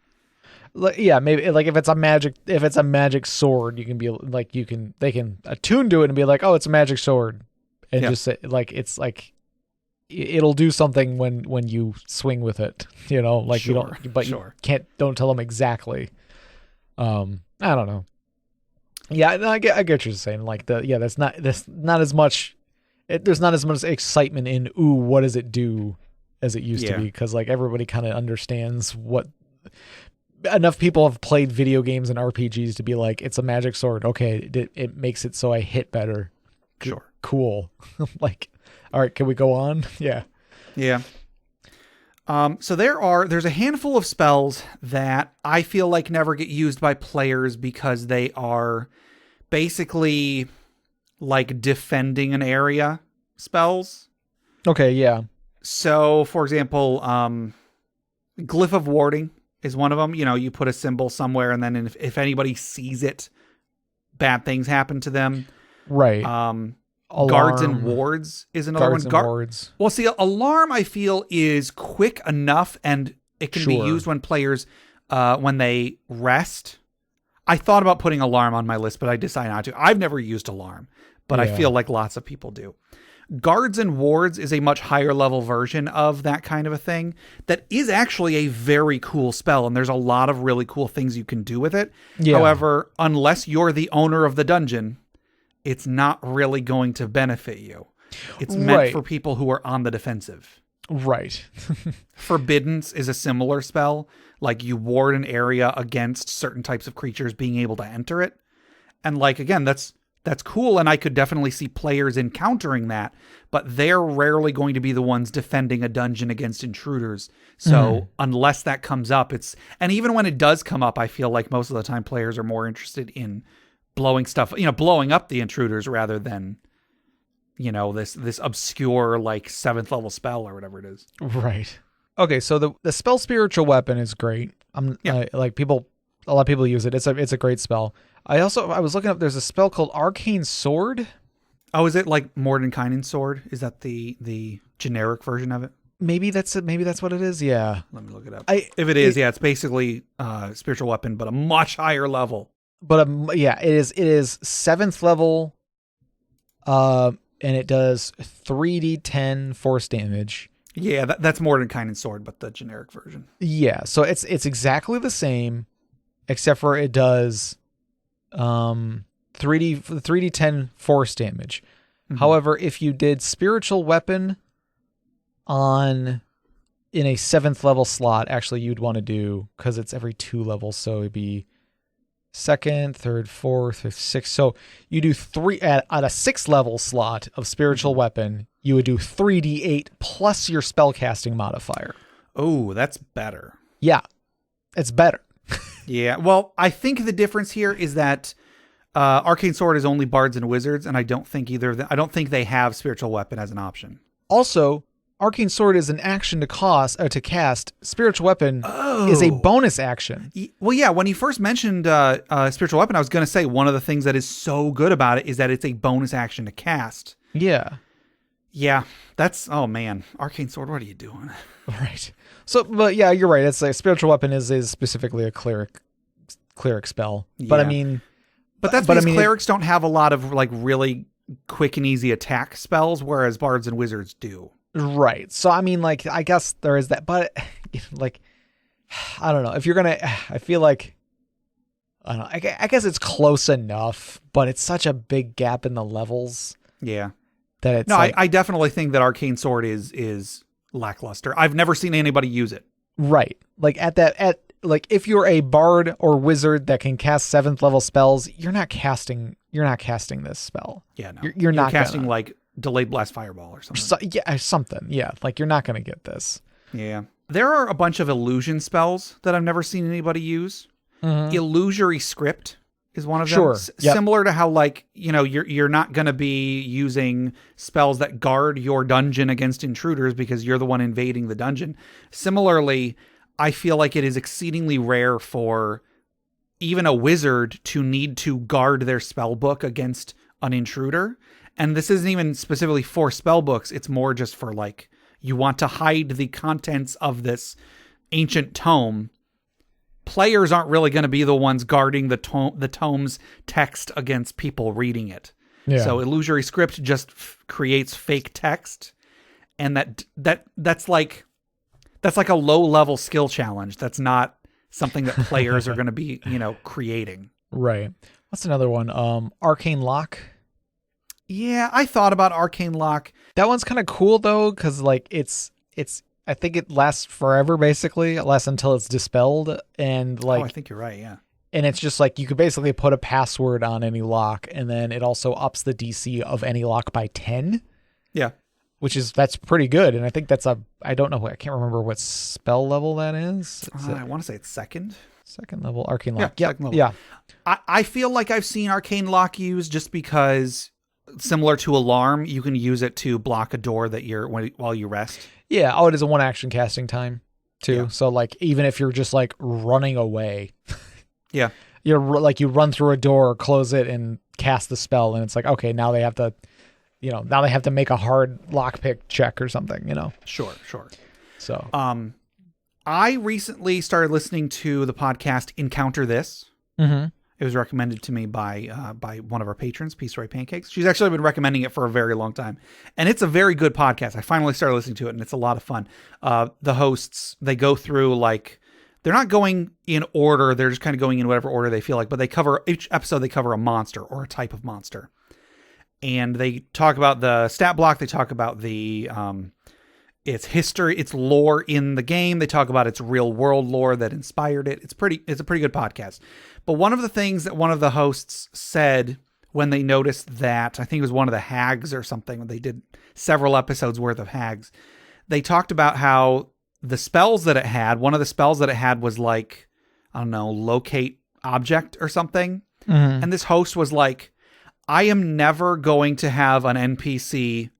Yeah, maybe like if it's a magic sword, you can be like, they can attune to it and be like, oh, it's a magic sword. And just say like, it's like, it'll do something when you swing with it, you know, like you don't tell them exactly. I don't know. Yeah, no, I get what you're saying. Like there's not as much excitement in, ooh, what does it do as it used to be? Because like everybody kind of understands what enough people have played video games and RPGs to be like, it's a magic sword. Okay, it makes it so I hit better. Sure. Cool. Like, all right, can we go on? Yeah. Yeah. So there's a handful of spells that I feel like never get used by players because they are basically like defending an area spells. Okay, yeah. So, for example, Glyph of Warding is one of them. You know, you put a symbol somewhere, and then if anybody sees it, bad things happen to them. Right. Guards and Wards is another one. Wards. Well, see, Alarm I feel is quick enough, and it can be used when players, when they rest. I thought about putting Alarm on my list, but I decided not to. I've never used Alarm, but I feel like lots of people do. Guards and Wards is a much higher level version of that kind of a thing that is actually a very cool spell, and there's a lot of really cool things you can do with it. Yeah. However, unless you're the owner of the dungeon, it's not really going to benefit you. It's meant for people who are on the defensive. Right. Forbiddance is a similar spell. Like you ward an area against certain types of creatures being able to enter it. And like, again, that's cool. And I could definitely see players encountering that, but they're rarely going to be the ones defending a dungeon against intruders. So unless that comes up, and even when it does come up, I feel like most of the time players are more interested in blowing up the intruders rather than, this obscure like 7th level spell or whatever it is. Right. Okay. So the spell Spiritual Weapon is great. A lot of people use it. It's a great spell. I was looking up, there's a spell called Arcane Sword. Oh, is it like Mordenkainen's sword? Is that the generic version of it? Maybe that's it. Maybe that's what it is. Yeah. Let me look it up. If it is, it's basically Spiritual Weapon, but a much higher level. But it is 7th level, and it does 3d10 force damage. Yeah, that's Mordenkainen's sword, but the generic version. Yeah, so it's exactly the same, except for it does 3d10 force damage. Mm-hmm. However, if you did Spiritual Weapon in a 7th level slot, actually you'd want to do, because it's every 2 levels, so it'd be 2nd, 3rd, 4th, 5th, 6th. So you do 3 at a 6th level slot of Spiritual Weapon. You would do 3d8 plus your spellcasting modifier. Oh, that's better. Yeah, it's better. Yeah, well, I think the difference here is that Arcane Sword is only bards and wizards, and I don't think they have Spiritual Weapon as an option. Also, Arcane Sword is an action to cast. Spiritual Weapon is a bonus action. Well, yeah, when you first mentioned Spiritual Weapon, I was going to say one of the things that is so good about it is that it's a bonus action to cast. Yeah. Yeah, that's... Oh, man. Arcane Sword, what are you doing? Right. So, but yeah, you're right. It's like Spiritual Weapon is specifically a cleric spell. But Yeah. I mean... But that's because clerics don't have a lot of like really quick and easy attack spells, whereas bards and wizards do. Right. So, I mean, like, I guess there is that, but like, I don't know if you're going to, I feel like, I don't know. I guess it's close enough, but it's such a big gap in the levels. Yeah. That it's no, like, I definitely think that Arcane Sword is lackluster. I've never seen anybody use it. Right. Like like if you're a bard or wizard that can cast 7th level spells, you're not casting this spell. Yeah, no. You're not casting like Delayed Blast Fireball or something. Something. Yeah. Like you're not going to get this. Yeah. There are a bunch of illusion spells that I've never seen anybody use. Mm-hmm. Illusory Script is one of them. Sure. Yep. Similar to how, like, you know, you're not going to be using spells that guard your dungeon against intruders because you're the one invading the dungeon. Similarly, I feel like it is exceedingly rare for even a wizard to need to guard their spell book against an intruder. And this isn't even specifically for spell books. It's more just for, like, you want to hide the contents of this ancient tome. Players aren't really going to be the ones guarding the tome's text against people reading it. Yeah. So Illusory Script just creates fake text, and that's like a low-level skill challenge. That's not something that players are going to be, creating. Right. What's another one? Arcane Lock. Yeah, I thought about Arcane Lock. That one's kind of cool though, because like it's I think it lasts forever basically. It lasts until it's dispelled, and like I think you're right. Yeah. And it's just like you could basically put a password on any lock, and then it also ups the DC of any lock by 10. Yeah. That's pretty good. And I think that's I don't know, I can't remember what spell level that is. I want to say it's second level Arcane Lock. Yeah. Second level. Yeah. I feel like I've seen Arcane Lock used just because, similar to Alarm, you can use it to block a door that while you rest. Yeah. Oh, it is a 1 action casting time too. Yeah. So like, even if you're just like running away, yeah, you're like, you run through a door, close it, and cast the spell, and it's like, okay, now they have to, now they have to make a hard lockpick check or something, Sure. So, I recently started listening to the podcast Encounter This. Mm-hmm. It was recommended to me by one of our patrons, Peace Ray Pancakes. She's actually been recommending it for a very long time, and it's a very good podcast. I finally started listening to it, and it's a lot of fun. The hosts, they go through, like, they're not going in order. They're just kind of going in whatever order they feel like, but each episode they cover a monster or a type of monster. And they talk about the stat block. They talk about the its history, its lore in the game. They talk about its real world lore that inspired it. It's a pretty good podcast. But one of the things that one of the hosts said when they noticed that, I think it was one of the hags or something, when they did several episodes worth of hags, they talked about how the spells that it had, one of the spells that it had was like, I don't know, locate object or something. Mm-hmm. And this host was like, I am never going to have an NPC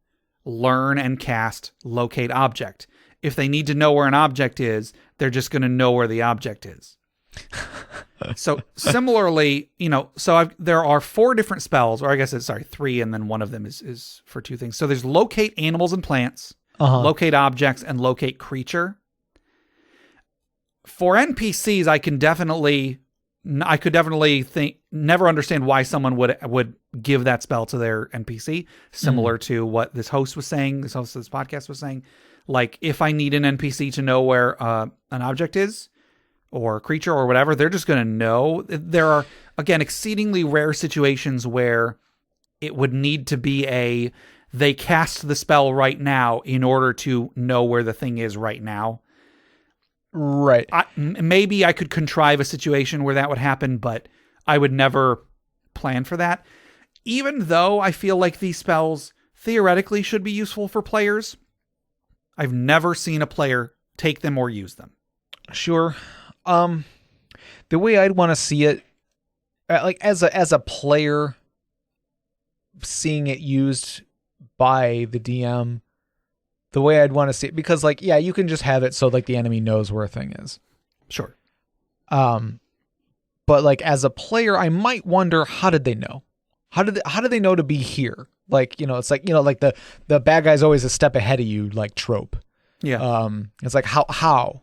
learn and cast locate object. If they need to know where an object is, they're just going to know where the object is. So similarly, there are 4 different spells, or I guess it's 3, and then one of them is for 2 things. So there's locate animals and plants, locate objects, and locate creature. For NPCs, I could definitely never understand why someone would give that spell to their NPC, similar to what this host was saying, this host of this podcast was saying. Like, if I need an NPC to know where an object is, or a creature or whatever, they're just going to know. There are, again, exceedingly rare situations where it would need to be they cast the spell right now in order to know where the thing is right now. Right. Maybe I could contrive a situation where that would happen, but I would never plan for that. Even though I feel like these spells theoretically should be useful for players, I've never seen a player take them or use them. Sure. The way I'd want to see it, like as a player, seeing it used by the DM, the way I'd want to see it, because like, yeah, you can just have it so like the enemy knows where a thing is. Sure. But like as a player, I might wonder, how did they know? How did they know to be here? Like, it's like, like the bad guy's always a step ahead of you, like trope. Yeah. It's like how how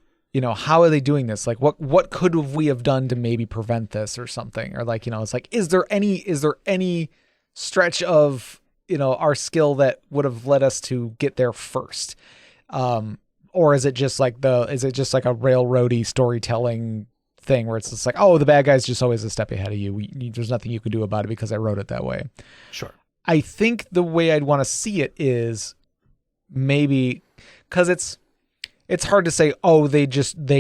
are they doing this? Like what could we have done to maybe prevent this or something? Or like, it's like, is there any stretch of, our skill that would have led us to get there first? Or is it just like a railroady storytelling thing where it's just like, oh, the bad guy's just always a step ahead of you. There's nothing you can do about it because I wrote it that way. Sure. I think the way I'd want to see it is maybe because it's hard to say, oh, they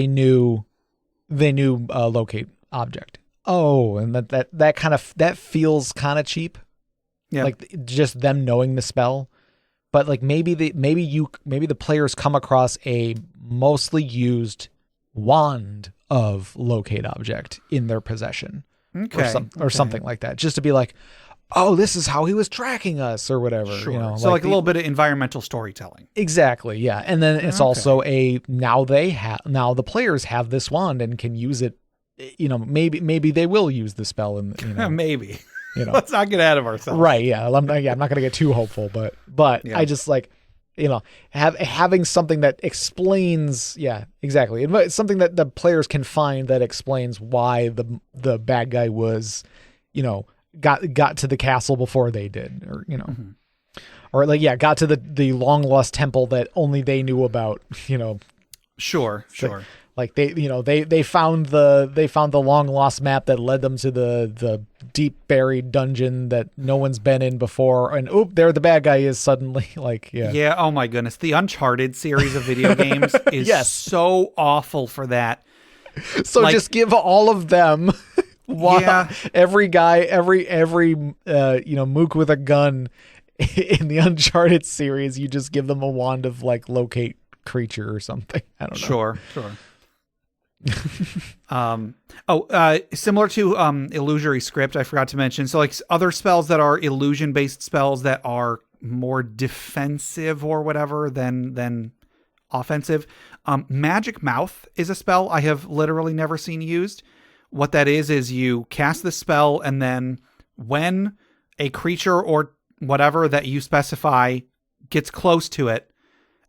knew locate object. Oh, and that feels kind of cheap. Yeah. Like just them knowing the spell. But like maybe the players come across a mostly used wand of locate object in their possession. Okay. Or something like that. Just to be like, oh, this is how he was tracking us or whatever. Sure. So like a little bit of environmental storytelling. Exactly. Yeah. And then it's also now the players have this wand and can use it. Maybe they will use the spell and maybe. Let's not get ahead of ourselves. Right. Yeah. I'm not going to get too hopeful, but yeah. I just like, having something that explains, yeah, exactly. It's something that the players can find that explains why the bad guy was, got to the castle before they did, or, or like, yeah, got to the long lost temple that only they knew about, Sure. Like they found the long lost map that led them to the deep buried dungeon that no one's been in before, and there the bad guy is suddenly. Like, yeah. Yeah. Oh my goodness, the Uncharted series of video games is so awful for that. So just give all of them. Every guy, every mook with a gun in the Uncharted series, you just give them a wand of like locate creature or something. I don't know. Sure. Similar to illusory script, I forgot to mention. So like other spells that are illusion based spells that are more defensive or whatever than offensive. Magic Mouth is a spell I have literally never seen used. What that is you cast the spell, and then when a creature or whatever that you specify gets close to it,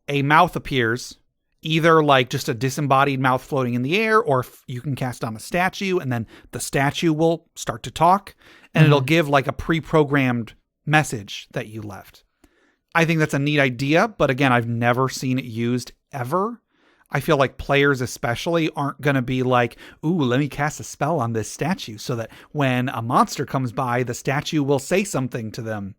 a mouth appears, either like just a disembodied mouth floating in the air, or you can cast on a statue, and then the statue will start to talk, and it'll give like a pre-programmed message that you left. I think that's a neat idea, but again, I've never seen it used ever. I feel like players especially aren't going to be like, ooh, let me cast a spell on this statue so that when a monster comes by, the statue will say something to them.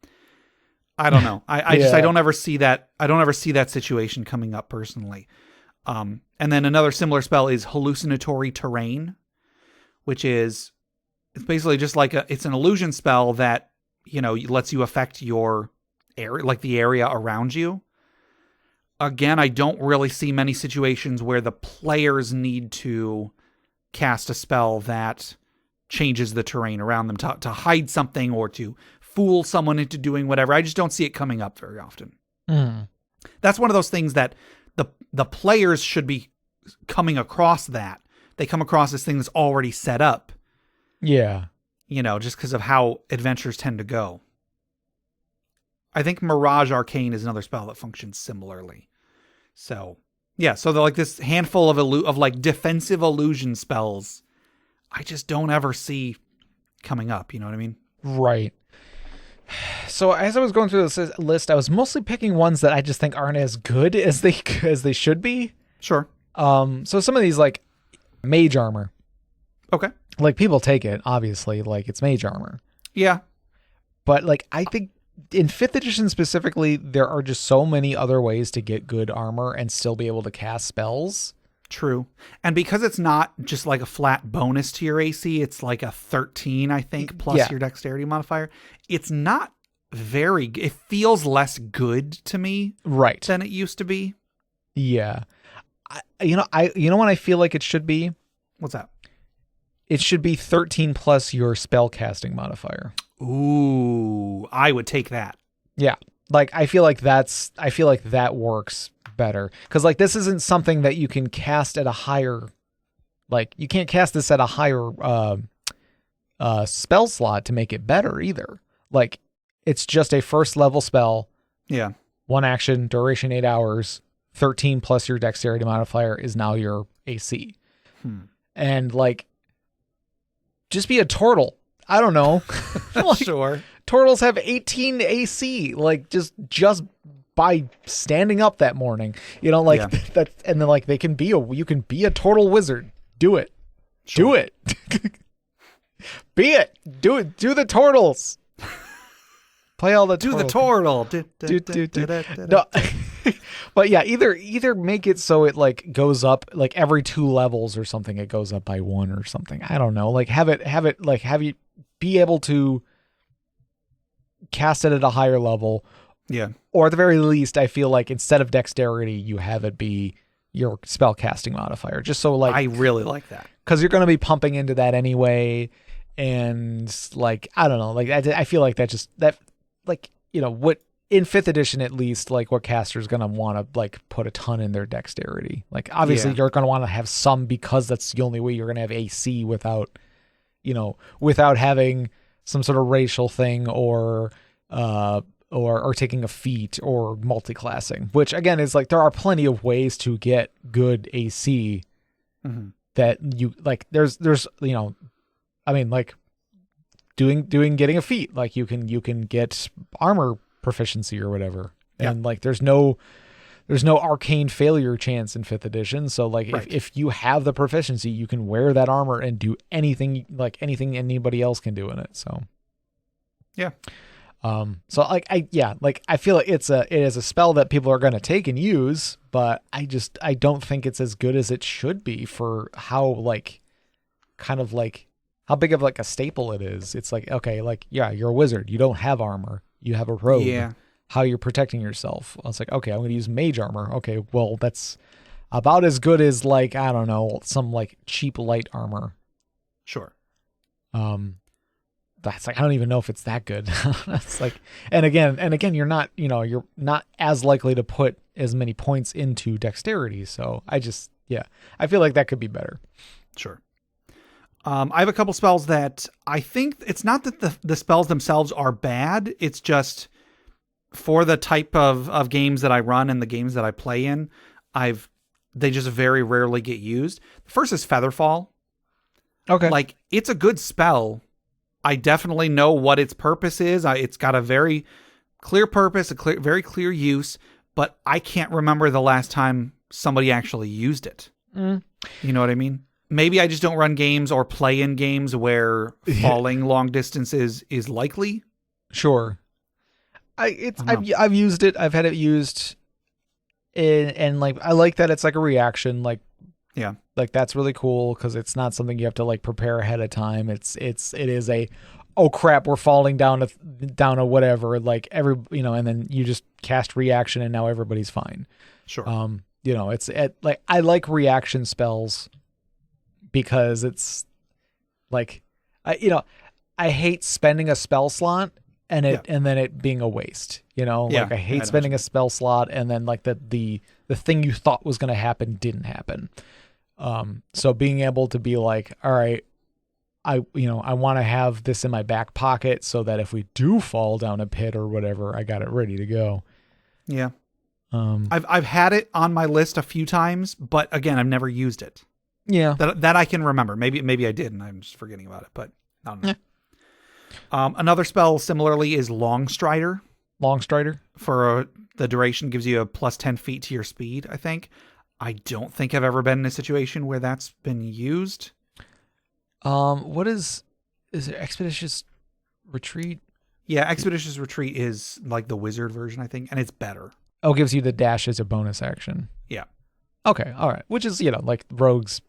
I don't know. I don't ever see that. I don't ever see that situation coming up personally. And then another similar spell is Hallucinatory Terrain, which is, it's basically just like it's an illusion spell that, lets you affect your area, like the area around you. Again, I don't really see many situations where the players need to cast a spell that changes the terrain around them to hide something or to fool someone into doing whatever. I just don't see it coming up very often. That's one of those things that the players should be coming across that. They come across this thing that's already set up. Yeah. Just because of how adventures tend to go. I think Mirage Arcane is another spell that functions similarly. So, yeah. So they're like this handful of like defensive illusion spells I just don't ever see coming up. You know what I mean? Right. So as I was going through this list, I was mostly picking ones that I just think aren't as good as they should be. Sure. So some of these, like mage armor. Okay. Like people take it, obviously, like it's mage armor. Yeah. But like I think in 5th edition specifically, there are just so many other ways to get good armor and still be able to cast spells. True. And because it's not just like a flat bonus to your AC, it's like a 13, I think, plus your dexterity modifier. It's not it feels less good to me than it used to be. Yeah. You know what I feel like it should be? What's that? It should be 13 plus your spell casting modifier. Ooh, I would take that. Yeah. Like I feel like that works better because like this isn't something that you can cast at a higher, like you can't cast this at a higher spell slot to make it better either. Like it's just a first level spell. Yeah. 1 action, duration 8 hours, 13 plus your dexterity modifier is now your AC. And like, just be a turtle. I don't know. Like, Sure. Turtles have 18 AC, like just by standing up that morning, you know, like that, and then like you can be a turtle wizard. Do it. Sure. Do it. Be it. Do it. Do the turtles. Play all the Do the turtle. No. But yeah, either make it so it like goes up like every 2 levels or something. It goes up by 1 or something. I don't know. Like have you be able to cast it at a higher level. Yeah. Or at the very least, I feel like instead of dexterity, you have it be your spell casting modifier. Just so like I really like that. Because you're going to be pumping into that anyway. And like, I don't know, like I feel like that like, you know, what in 5th edition, at least, like what caster's going to want to like put a ton in their dexterity. Like obviously you're going to want to have some because that's the only way you're going to have AC without having some sort of racial thing or taking a feat or multi-classing, which again is like, there are plenty of ways to get good AC that you like, there's, you know, I mean, like getting a feat, like you can get armor proficiency or whatever. And like, there's no arcane failure chance in 5th edition. So like if you have the proficiency, you can wear that armor and do anything anybody else can do in it. So yeah. So like I feel like it is a spell that people are going to take and use, but I don't think it's as good as it should be for how like kind of like how big of like a staple it is. It's like, okay, like, yeah, you're a wizard. You don't have armor. You have a robe. Yeah. How you're protecting yourself. I was like, okay, I'm going to use mage armor. Okay, well, that's about as good as like, I don't know, some like cheap light armor. Sure. That's like, I don't even know if it's that good. That's like, and again, you're not as likely to put as many points into dexterity. So I feel like that could be better. Sure. I have a couple spells that I think it's not that the spells themselves are bad. It's just for the type of games that I run and the games that I play in, they just very rarely get used. The first is Featherfall. Okay. Like, it's a good spell. I definitely know what its purpose is. It's got a very clear purpose, very clear use, but I can't remember the last time somebody actually used it. You know what I mean? Maybe I just don't run games or play in games where falling long distances is likely. Sure. I've used it. I've had it used and like, I like that it's like a reaction. Like, yeah, like that's really cool because it's not something you have to like prepare ahead of time. It is a, oh crap, we're falling down a whatever, like and then you just cast reaction and now everybody's fine. Sure. Like I like reaction spells because it's like, I hate spending a spell slot and then it being a waste, like I hate spending a spell slot and then like the thing you thought was going to happen didn't happen. So being able to be like, all right, I want to have this in my back pocket so that if we do fall down a pit or whatever, I got it ready to go. Yeah. I've had it on my list a few times, but again, I've never used it. Yeah. That I can remember. Maybe I did and I'm just forgetting about it, but I don't know. Yeah. Another spell similarly is Longstrider. Longstrider? For the duration gives you a plus 10 feet to your speed, I think. I don't think I've ever been in a situation where that's been used. What is it Expeditious Retreat? Yeah, Expeditious Retreat is like the wizard version, I think, and it's better. Oh, it gives you the dash as a bonus action. Yeah. Okay, all right. Which is, like rogues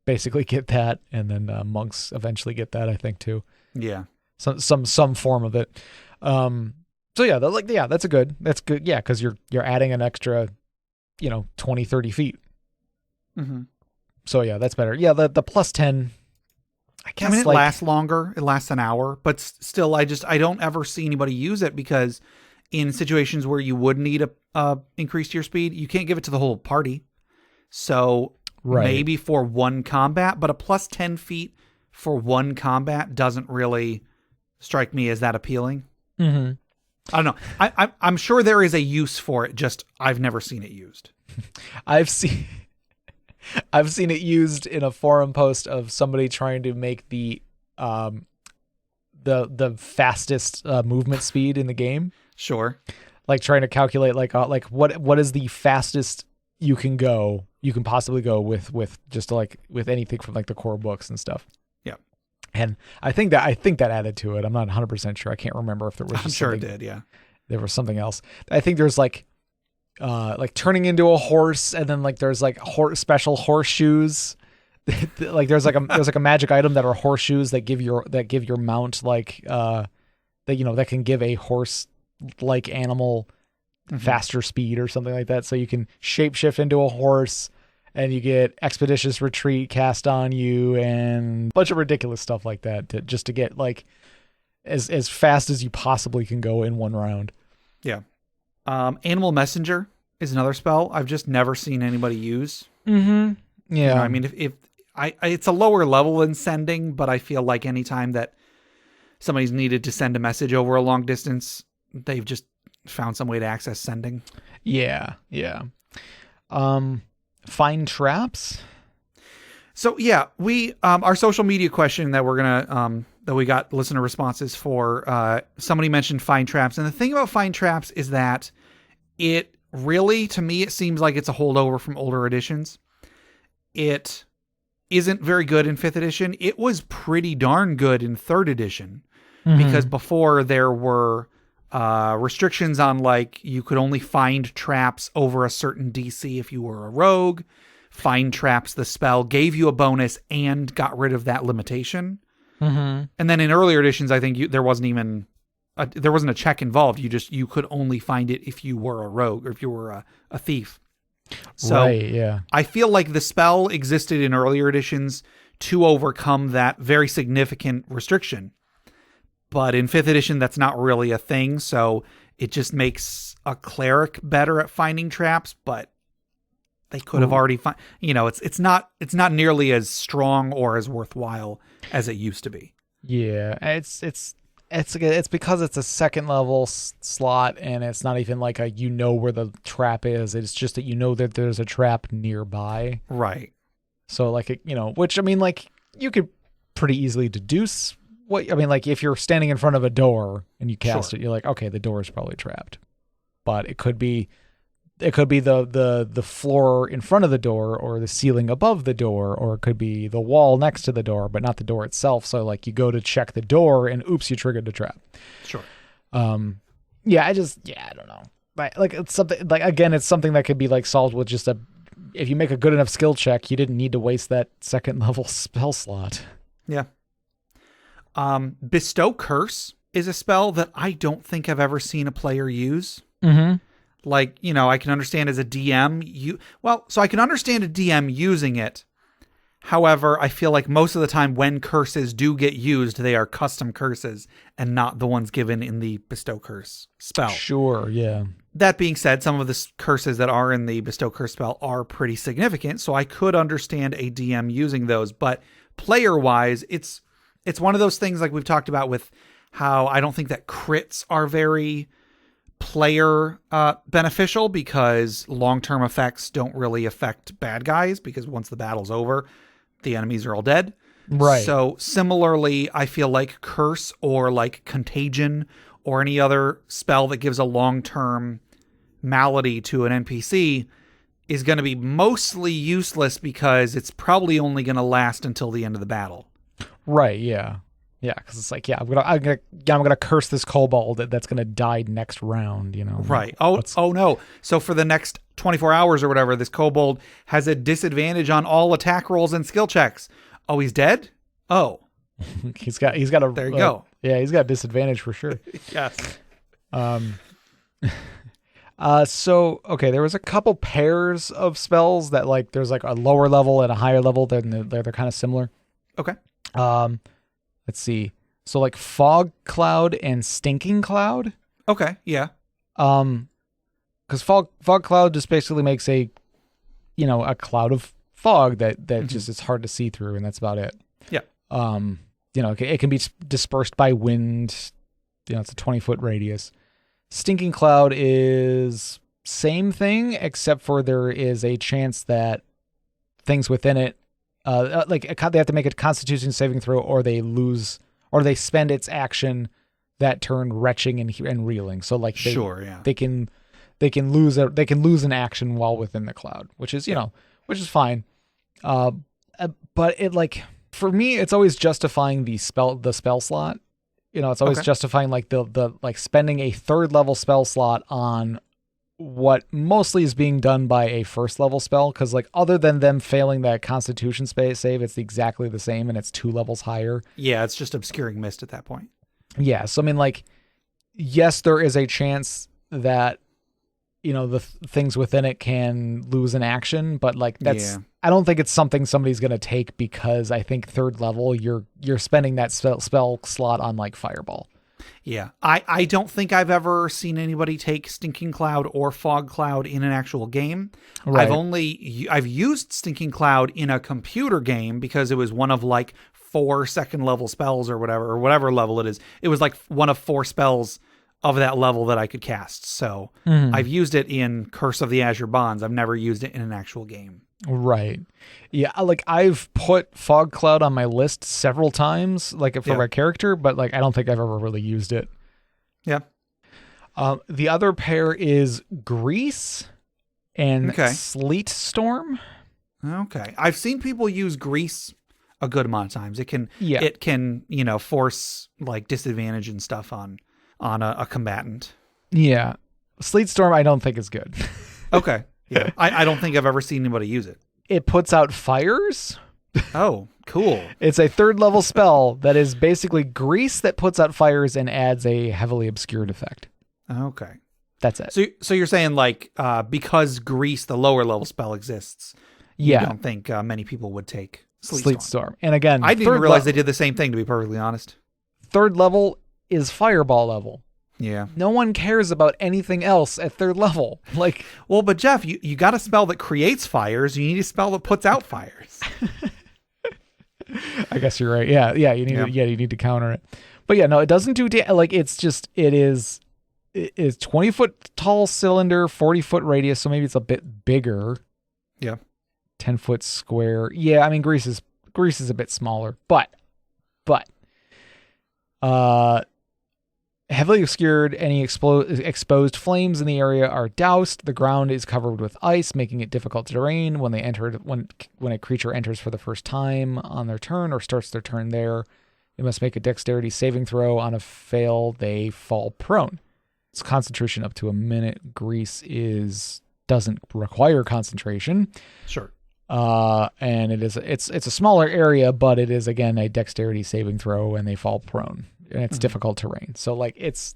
basically get that, and then monks eventually get that, I think, too. Yeah. Some form of it. So yeah, that's good. Yeah, because you're adding an extra, 20, 30 feet. Mm-hmm. So yeah, that's better. Yeah, the plus 10. I guess it lasts longer. It lasts an hour, but still, I don't ever see anybody use it because in situations where you would need a increase to your speed, you can't give it to the whole party. So maybe for one combat, but a plus 10 feet for one combat doesn't really strike me as that appealing. Mm-hmm. I don't know. I'm sure there is a use for it. Just I've never seen it used. I've seen it used in a forum post of somebody trying to make the fastest movement speed in the game. Sure. Like trying to calculate like what is the fastest you can possibly go with just like with anything from like the core books and stuff. Yeah. And I think that added to it. I'm not 100% sure. I can't remember if there was. I'm sure it did. Yeah. There was something else. I think there's like turning into a horse, and then like there's like special horseshoes. Like there's like a magic item that are horseshoes that give your mount like that can give a horse like animal faster speed or something like that. So you can shapeshift into a horse, and you get expeditious retreat cast on you, and a bunch of ridiculous stuff like that to get like as fast as you possibly can go in one round. Yeah. Animal Messenger is another spell I've just never seen anybody use. Mm-hmm. Yeah. You know, I mean, if it's a lower level than sending, but I feel like anytime that somebody's needed to send a message over a long distance, they've just found some way to access sending. Yeah. Yeah. Find traps. So yeah, we our social media question that we're gonna that we got listener responses for. Somebody mentioned find traps, and the thing about find traps is that it really, to me, it seems like it's a holdover from older editions. It isn't very good in 5th edition. It was pretty darn good in 3rd edition because before there were restrictions on like you could only find traps over a certain DC if you were a rogue. Find traps, the spell, gave you a bonus and got rid of that limitation. And then in earlier editions, I think there wasn't a check involved. You could only find it if you were a rogue or if you were a thief. So right, yeah. I feel like the spell existed in earlier editions to overcome that very significant restriction. But in 5th edition, that's not really a thing. So it just makes a cleric better at finding traps, but they could have already it's not nearly as strong or as worthwhile as it used to be. Yeah, it's because it's a second level slot, and it's not even like where the trap is. It's just that that there's a trap nearby. Right. So like which I mean like you could pretty easily deduce like if you're standing in front of a door and you cast it, you're like, okay, the door is probably trapped. But it could be the floor in front of the door or the ceiling above the door, or it could be the wall next to the door, but not the door itself. So like you go to check the door and oops, you triggered the trap. Sure. Yeah, I don't know. Like it's something like, again, it's something that could be like solved with just if you make a good enough skill check, you didn't need to waste that second level spell slot. Yeah. Bestow Curse is a spell that I don't think I've ever seen a player use. Mm-hmm. Like, I can understand as a DM, so I can understand a DM using it. However, I feel like most of the time when curses do get used, they are custom curses and not the ones given in the Bestow Curse spell. Sure, yeah. That being said, some of the curses that are in the Bestow Curse spell are pretty significant, so I could understand a DM using those. But player-wise, it's one of those things like we've talked about with how I don't think that crits are very player beneficial because long-term effects don't really affect bad guys because once the battle's over, the enemies are all dead. Right. So similarly, I feel like Curse or like Contagion or any other spell that gives a long-term malady to an NPC is going to be mostly useless because it's probably only going to last until the end of the battle. Right, yeah. Yeah, because it's like, I'm gonna curse this kobold that's gonna die next round, Right. Oh no. So for the next 24 hours or whatever, this kobold has a disadvantage on all attack rolls and skill checks. Oh, he's dead? Oh. he's got a there you go. Yeah, he's got a disadvantage for sure. Yes. So okay, there was a couple pairs of spells that like there's like a lower level and a higher level, they're kind of similar. Okay. Let's see. So like Fog Cloud and Stinking Cloud. Okay, yeah. Because fog cloud just basically makes a cloud of fog that just it's hard to see through, and that's about it. Yeah. It can be dispersed by wind. It's a 20-foot radius. Stinking cloud is same thing, except for there is a chance that things within it, they have to make a Constitution saving throw, or they lose, or they spend its action that turn retching and reeling. So they can lose an action while within the cloud, which is which is fine. But it for me, it's always justifying the spell slot. It's always justifying the spending a third level spell slot on what mostly is being done by a first level spell, because other than them failing that Constitution save, it's exactly the same and it's 2 levels higher. Yeah, it's just obscuring mist at that point. Yeah, so I mean, yes, there is a chance that the things within it can lose an action, but that's I don't think it's something somebody's going to take, because I think third level you're spending that spell slot on Fireball. Yeah, I don't think I've ever seen anybody take Stinking Cloud or Fog Cloud in an actual game. Right. I've used Stinking Cloud in a computer game because it was one of 4 second level spells or whatever level it is. It was one of 4 spells of that level that I could cast. So I've used it in Curse of the Azure Bonds. I've never used it in an actual game. Right. Yeah. I've put Fog Cloud on my list several times, for my character, but I don't think I've ever really used it. Yeah. The other pair is Grease and Sleet Storm. Okay. I've seen people use Grease a good amount of times. It can, force disadvantage and stuff on a combatant. Yeah. Sleet Storm, I don't think is good. Okay. Yeah. I don't think I've ever seen anybody use it. It puts out fires. Oh, cool. It's a third level spell that is basically grease that puts out fires and adds a heavily obscured effect. Okay. That's it. So you're saying because Grease, the lower level spell, exists, you don't think many people would take Sleet Storm. And again, I didn't realize they did the same thing, to be perfectly honest. Third level is Fireball level. Yeah. No one cares about anything else at third level. Well, but Jeff, you got a spell that creates fires. You need a spell that puts out fires. I guess you're right. Yeah. You need to counter it. But yeah, no, it doesn't do it is 20-foot tall cylinder, 40-foot radius, so maybe it's a bit bigger. Yeah. 10-foot square. Yeah, I mean Grease is a bit smaller, but heavily obscured, any exposed flames in the area are doused. The ground is covered with ice, making it difficult to terrain. When a creature enters for the first time on their turn or starts their turn there, they must make a dexterity saving throw. On a fail, they fall prone. It's concentration up to a minute. Grease doesn't require concentration. Sure. And it's a smaller area, but it is again a dexterity saving throw, and they fall prone. And it's difficult terrain. So it's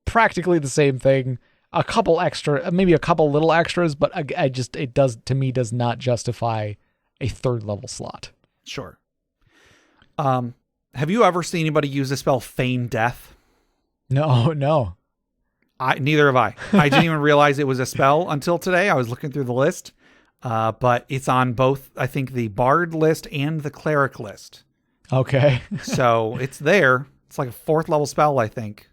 practically the same thing. A couple little extras, but it does not justify a third level slot. Sure. Have you ever seen anybody use the spell Feign Death? No. Neither have I. I didn't even realize it was a spell until today. I was looking through the list. But it's on both, I think, the Bard list and the Cleric list. Okay. So it's there. It's like a 4th level spell, I think.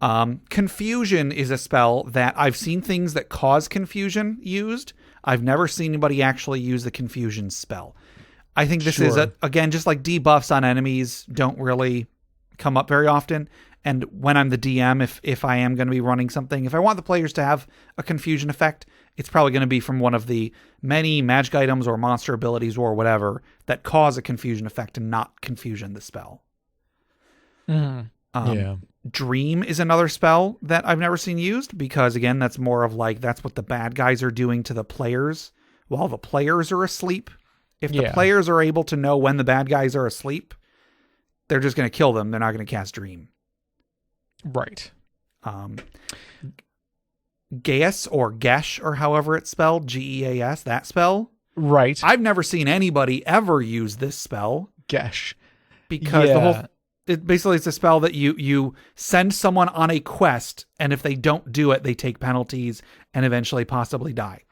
Confusion is a spell that I've seen things that cause confusion used. I've never seen anybody actually use the confusion spell. I think this is, again, just like debuffs on enemies don't really come up very often. And when I'm the DM, if I am going to be running something, if I want the players to have a confusion effect, it's probably going to be from one of the many magic items or monster abilities or whatever that cause a confusion effect and not confusion the spell. Dream is another spell that I've never seen used because, again, that's more of that's what the bad guys are doing to the players while the players are asleep. If the players are able to know when the bad guys are asleep, they're just going to kill them. They're not going to cast Dream. Right. Geas or Gesh or however it's spelled, Geas, that spell. Right. I've never seen anybody ever use this spell. Gesh. Because it's a spell that you send someone on a quest, and if they don't do it, they take penalties and eventually possibly die.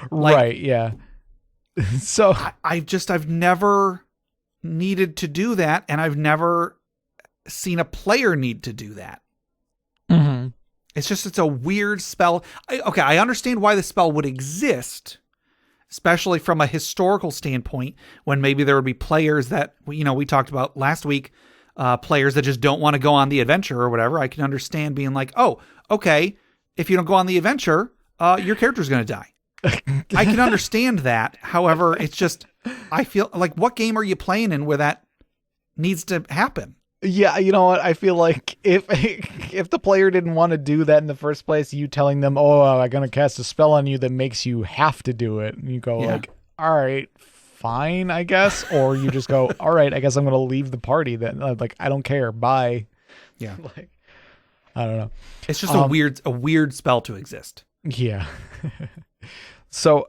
Right, yeah. So I've never needed to do that, and I've never seen a player need to do that. Mm-hmm. It's a weird spell. I understand why the spell would exist, especially from a historical standpoint, when maybe there would be players that, we talked about last week, players that just don't want to go on the adventure or whatever. I can understand being like, oh, okay, if you don't go on the adventure, your character's going to die. I can understand that. However, it's just, I feel like, what game are you playing in where that needs to happen? Yeah, you know what? I feel like if the player didn't want to do that in the first place, you telling them, "Oh, I'm gonna cast a spell on you that makes you have to do it," and you go like, "All right, fine, I guess," or you just go, "All right, I guess I'm gonna leave the party then. Like, I don't care. Bye." Yeah, like, I don't know. It's just a weird spell to exist. Yeah. So,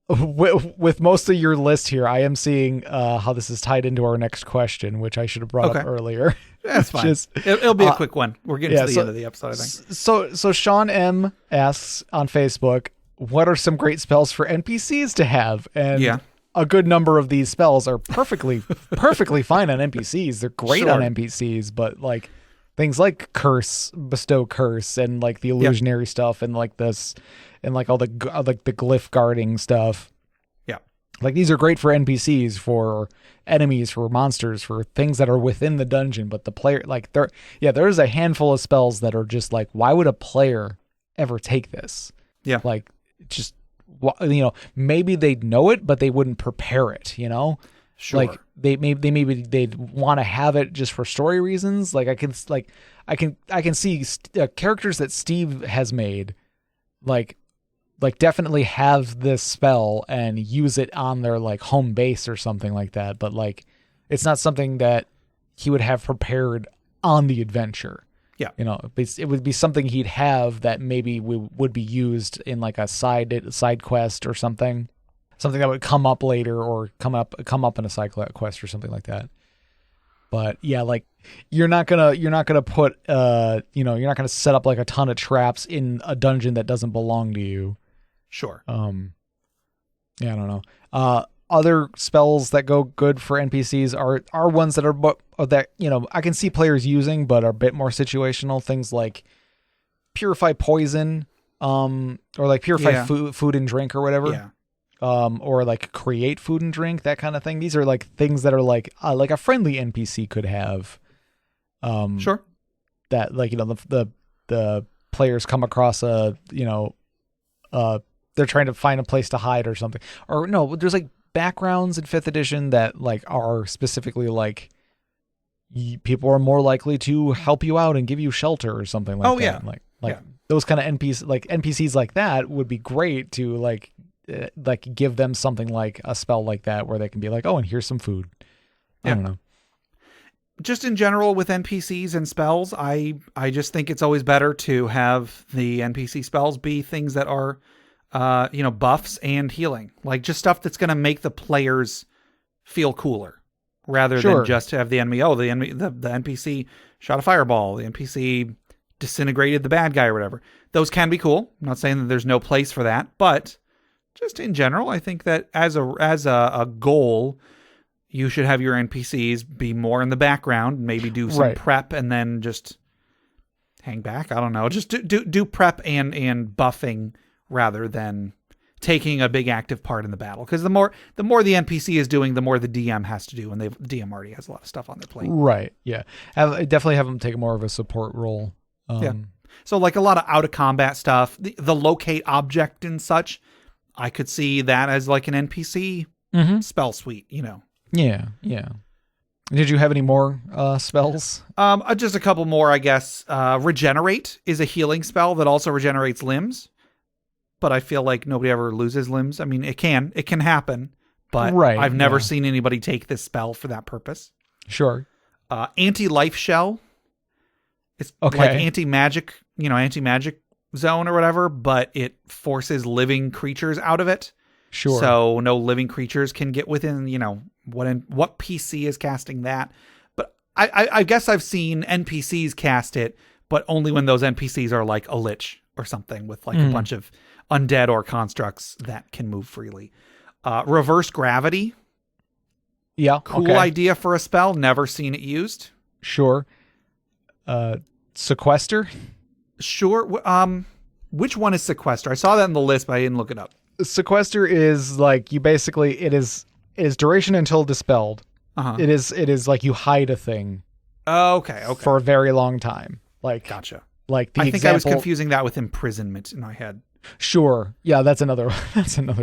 with most of your list here, I am seeing how this is tied into our next question, which I should have brought up earlier. That's fine. It'll be a quick one. We're getting to the end of the episode, I think. So Sean M asks on Facebook, what are some great spells for NPCs to have? And a good number of these spells are perfectly fine on NPCs. They're great on NPCs, but like things like bestow curse, and like the illusionary stuff, and like this, and like all the glyph guarding stuff. Yeah. Like these are great for NPCs, for enemies, for monsters, for things that are within the dungeon. But the player, like there's a handful of spells that are just like, why would a player ever take this? Yeah. Like just, maybe they'd know it, but they wouldn't prepare it, Sure. Like maybe they'd want to have it just for story reasons. Like I can see characters that Steve has made, like definitely have this spell and use it on their like home base or something like that. But like, it's not something that he would have prepared on the adventure. Yeah. It would be something he'd have that maybe would be used in like a side quest or something that would come up later, or come up in a side quest or something like that. But yeah, like you're not gonna put you're not gonna set up like a ton of traps in a dungeon that doesn't belong to you. Sure. Yeah, I don't know. Other spells that go good for NPCs are ones that I can see players using, but are a bit more situational. Things like purify poison, or like purify food and drink or whatever. Yeah. Or like create food and drink, that kind of thing. These are like things that are like a friendly NPC could have. Sure. That like, the players come across they're trying to find a place to hide or something. Or no, there's like backgrounds in 5th edition that like are specifically like people are more likely to help you out and give you shelter or something like that. Like those kind of NPCs like that would be great to like give them something like a spell like that where they can be like, oh, and here's some food. I don't know. Just in general with NPCs and spells, I just think it's always better to have the NPC spells be things that are, buffs and healing, like just stuff that's going to make the players feel cooler rather than just have the enemy. Oh, the NPC shot a fireball. The NPC disintegrated the bad guy or whatever. Those can be cool. I'm not saying that there's no place for that, but just in general, I think that as a goal, you should have your NPCs be more in the background, maybe do some prep and then just hang back. I don't know. Just do prep and buffing rather than taking a big active part in the battle. Because the more the NPC is doing, the more the DM has to do, and the DM already has a lot of stuff on their plate. Right. Yeah. Definitely have them take more of a support role. So like a lot of out of combat stuff, the locate object and such, I could see that as like an NPC spell suite, Yeah. Did you have any more spells? Just a couple more, I guess. Regenerate is a healing spell that also regenerates limbs, but I feel like nobody ever loses limbs. I mean, it can happen, but I've never seen anybody take this spell for that purpose. Sure. Anti-life shell. It's like anti-magic zone or whatever, but it forces living creatures out of it. Sure. So no living creatures can get within, what PC is casting that. But I guess I've seen NPCs cast it, but only when those NPCs are like a lich or something with like a bunch of undead or constructs that can move freely. Reverse gravity. Yeah. Cool idea for a spell. Never seen it used. Sure. Sequester. Sure. Which one is sequester? I saw that in the list, but I didn't look it up. Sequester is like you basically it is duration until dispelled. It is like you hide a thing. Okay. For a very long time. Like gotcha. Like the I think I was confusing that with imprisonment in my head. Sure. Yeah, that's another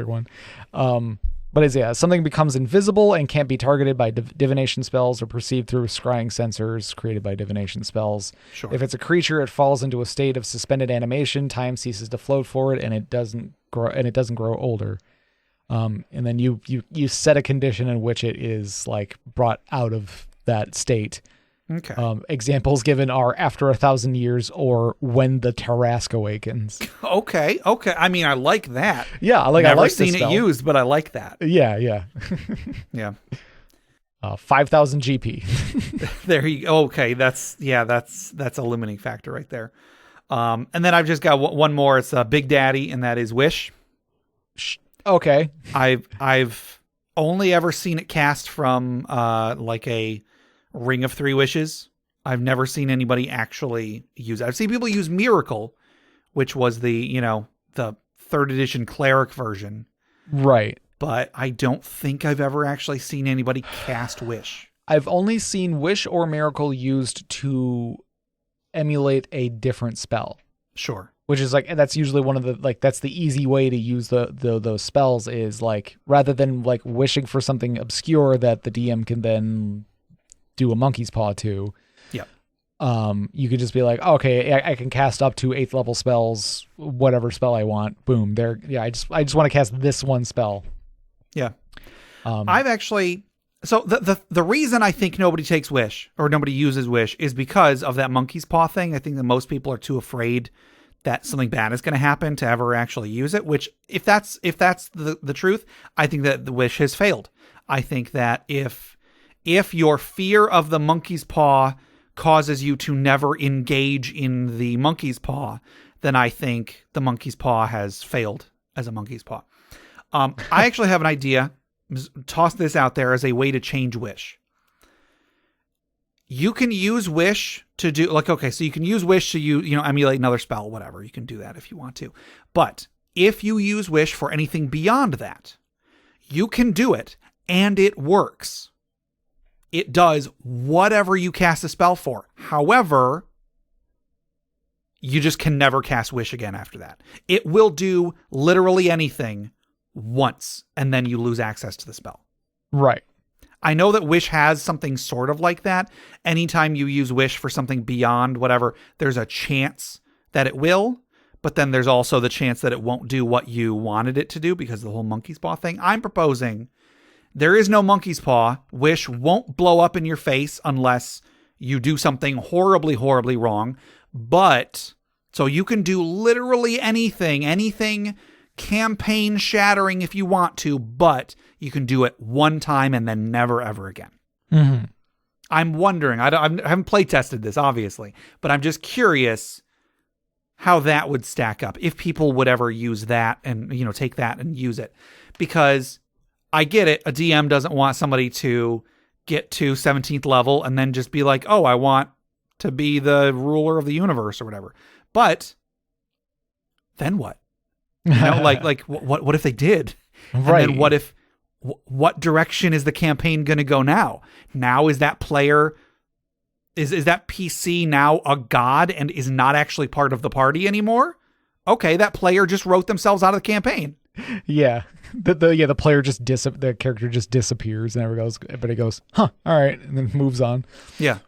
one. But something becomes invisible and can't be targeted by divination spells or perceived through scrying sensors created by divination spells. Sure. If it's a creature, it falls into a state of suspended animation. Time ceases to float for it, and it doesn't grow older. And then you set a condition in which it is like brought out of that state. Okay. Examples given are after 1,000 years or when the Tarrasque awakens. Okay. I mean, I like that. Yeah, I like. Never seen it used, but I like that. Yeah. Yeah. 5,000 GP. There you go. Okay, that's a limiting factor right there. And then I've just got one more. It's Big Daddy, and that is Wish. Okay. I've only ever seen it cast from like a Ring of Three Wishes. I've never seen anybody actually use it. I've seen people use Miracle, which was the 3rd edition cleric version. Right. But I don't think I've ever actually seen anybody cast Wish. I've only seen Wish or Miracle used to emulate a different spell. Sure. Which is like, that's usually one of the, like, that's the easy way to use those spells is like, rather than like wishing for something obscure that the DM can then do a monkey's paw to. Yeah. You could just be like, okay, I can cast up to 8th level spells, whatever spell I want. Boom. There. Yeah. I just want to cast this one spell. Yeah. I've actually, so the reason I think nobody takes Wish or nobody uses Wish is because of that monkey's paw thing. I think that most people are too afraid that something bad is going to happen to ever actually use it, which if that's the truth, I think that the Wish has failed. I think that if your fear of the monkey's paw causes you to never engage in the monkey's paw, then I think the monkey's paw has failed as a monkey's paw. I actually have an idea. Toss this out there as a way to change Wish. You can use Wish to do like, okay, so you can use Wish to emulate another spell, whatever. You can do that if you want to. But if you use Wish for anything beyond that, you can do it and it works. It does whatever you cast a spell for. However, you just can never cast Wish again after that. It will do literally anything once, and then you lose access to the spell. Right. I know that Wish has something sort of like that. Anytime you use Wish for something beyond whatever, there's a chance that it will, but then there's also the chance that it won't do what you wanted it to do because of the whole monkey's paw thing. I'm proposing there is no monkey's paw. Wish won't blow up in your face unless you do something horribly, horribly wrong. But so you can do literally anything campaign shattering if you want to, but you can do it one time and then never, ever again. Mm-hmm. I'm wondering, I haven't play tested this obviously, but I'm just curious how that would stack up if people would ever use that and, take that and use it, because I get it. A DM doesn't want somebody to get to 17th level and then just be like, oh, I want to be the ruler of the universe or whatever. But then what? Like what if they did? Right. And then what direction is the campaign going to go now? Now is that player, is that PC now a god and is not actually part of the party anymore? Okay, that player just wrote themselves out of the campaign. Yeah. The player the character just disappears and everybody goes, huh, all right, and then moves on. Yeah.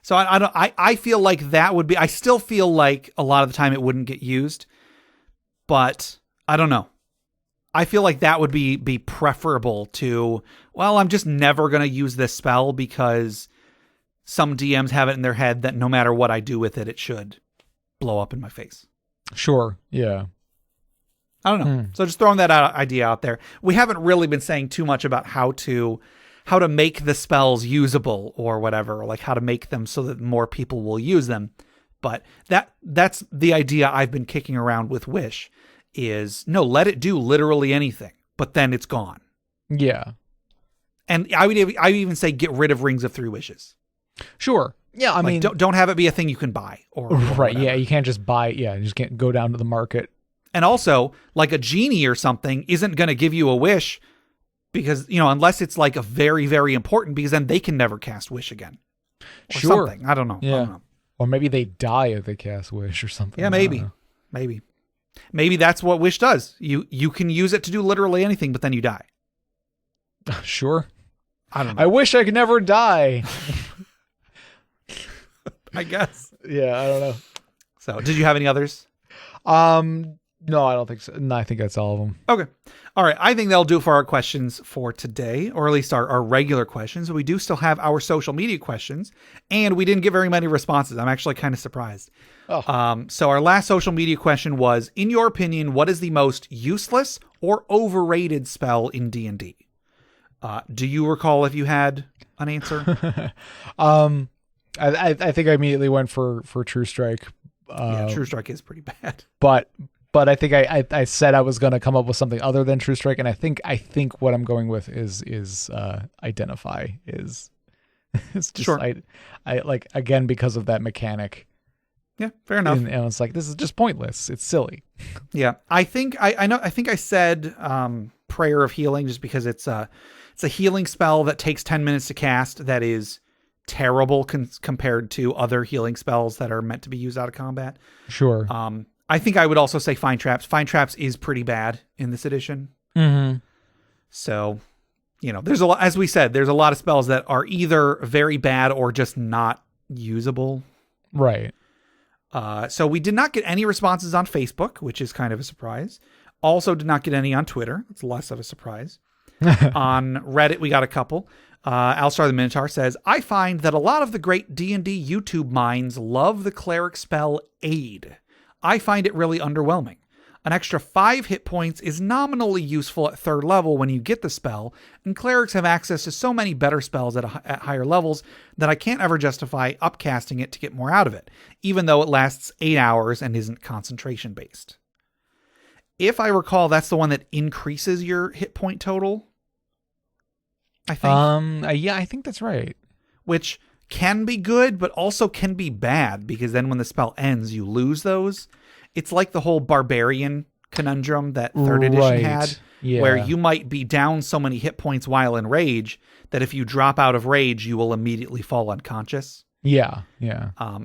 So I feel like that would be, I still feel like a lot of the time it wouldn't get used, but I don't know. I feel like that would be preferable to, well, I'm just never going to use this spell because some DMs have it in their head that no matter what I do with it, it should blow up in my face. Sure. Yeah. I don't know. So just throwing that idea out there. We haven't really been saying too much about how to how to make the spells usable or whatever, or like how to make them so that more people will use them. But that's the idea I've been kicking around with Wish is no, let it do literally anything, but then it's gone. Yeah. And I would even say get rid of Rings of Three Wishes. Sure. Yeah, I mean, don't have it be a thing you can buy or right. whatever. Yeah, you can't just buy. Yeah, you just can't go down to the market. And also, like a genie or something isn't going to give you a wish because, unless it's like a very, very important, because then they can never cast Wish again. Or Sure. something. I don't know. Yeah. I don't know. Or maybe they die if they cast Wish or something. Yeah, maybe. Maybe that's what Wish does. You can use it to do literally anything, but then you die. Sure. I don't know. I wish I could never die. I guess. Yeah, I don't know. So, did you have any others? No, I don't think so. No, I think that's all of them. Okay. All right. I think that'll do for our questions for today, or at least our regular questions. We do still have our social media questions, and we didn't get very many responses. I'm actually kind of surprised. Oh. So our last social media question was, in your opinion, what is the most useless or overrated spell in D&D? Do you recall if you had an answer? I think I immediately went for True Strike. Yeah, True Strike is pretty bad. But I think I said I was going to come up with something other than True Strike, and I think what I'm going with is Identify is it's just sure. I like, again, because of that mechanic. Yeah, fair enough. And it's like, this is just pointless. It's silly. Yeah, I think I think I said Prayer of Healing just because it's a healing spell that takes 10 minutes to cast that is terrible compared to other healing spells that are meant to be used out of combat. Sure. I think I would also say Find Traps. Find Traps is pretty bad in this edition. Mm-hmm. So, there's a lot, as we said, there's a lot of spells that are either very bad or just not usable. Right. So we did not get any responses on Facebook, which is kind of a surprise. Also did not get any on Twitter. It's less of a surprise. On Reddit, we got a couple. Alstar the Minotaur says, I find that a lot of the great D&D YouTube minds love the cleric spell Aid. I find it really underwhelming. An extra 5 hit points is nominally useful at 3rd level when you get the spell, and clerics have access to so many better spells at higher levels that I can't ever justify upcasting it to get more out of it, even though it lasts 8 hours and isn't concentration based. If I recall, that's the one that increases your hit point total, I think. Yeah, I think that's right. Which can be good, but also can be bad, because then when the spell ends, you lose those. It's like the whole barbarian conundrum that 3rd edition had, where you might be down so many hit points while in rage that if you drop out of rage, you will immediately fall unconscious. Yeah.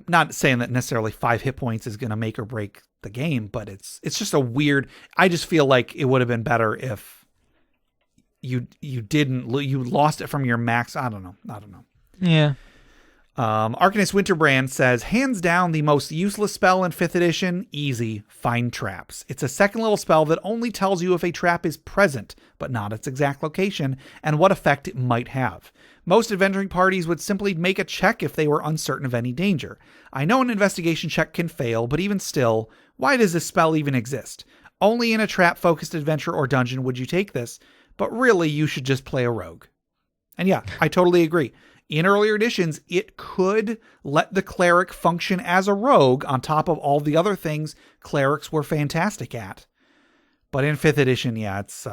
Not saying that necessarily 5 hit points is going to make or break the game, but it's just a weird. I just feel like it would have been better if you lost it from your max. I don't know. Yeah. Arcanist Winterbrand says, hands down the most useless spell in 5th edition, easy, Find Traps. It's a 2nd level spell that only tells you if a trap is present, but not its exact location, and what effect it might have. Most adventuring parties would simply make a check if they were uncertain of any danger. I know an investigation check can fail, but even still, why does this spell even exist? Only in a trap-focused adventure or dungeon would you take this, but really you should just play a rogue. And yeah, I totally agree. In earlier editions, it could let the cleric function as a rogue on top of all the other things clerics were fantastic at. But in 5th edition, yeah, it's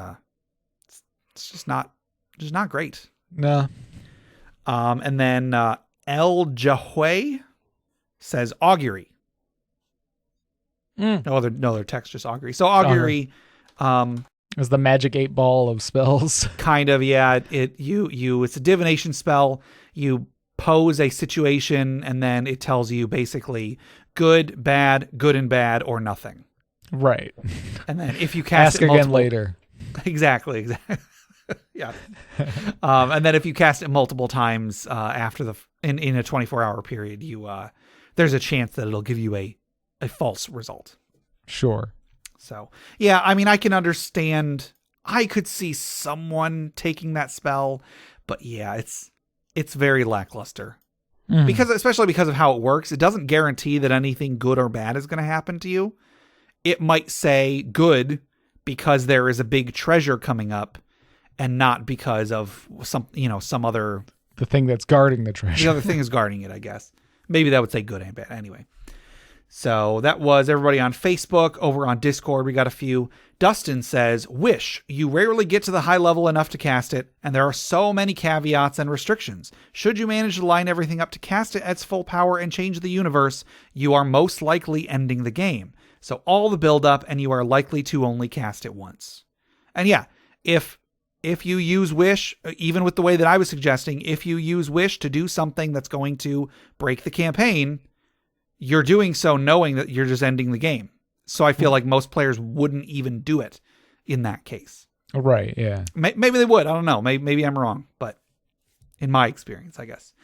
just not great. No. And then El Jahui says Augury. No other text, just Augury. So Augury, is the magic 8 ball of spells. Kind of, yeah. It's a divination spell. You pose a situation, and then it tells you basically good and bad, or nothing. Right. And then if you cast Ask it again later. Exactly. Yeah. And then if you cast it multiple times after in a 24-hour period, there's a chance that it'll give you a false result. Sure. So, yeah, I mean, I can understand. I could see someone taking that spell, but yeah, it's very lackluster. Especially because of how it works. It doesn't guarantee that anything good or bad is going to happen to you. It might say good because there is a big treasure coming up, and not because of some other. The thing that's guarding the treasure. The other thing is guarding it, I guess. Maybe that would say good and bad. Anyway. So that was everybody on Facebook. Over on Discord, we got a few. Dustin says, Wish. You rarely get to the high level enough to cast it, and there are so many caveats and restrictions. Should you manage to line everything up to cast it at its full power and change the universe, you are most likely ending the game. So all the build up, and you are likely to only cast it once. And yeah, if you use Wish, even with the way that I was suggesting, if you use Wish to do something that's going to break the campaign, you're doing so knowing that you're just ending the game. So I feel like most players wouldn't even do it in that case. Right, yeah. Maybe they would. I don't know. Maybe I'm wrong. But in my experience, I guess.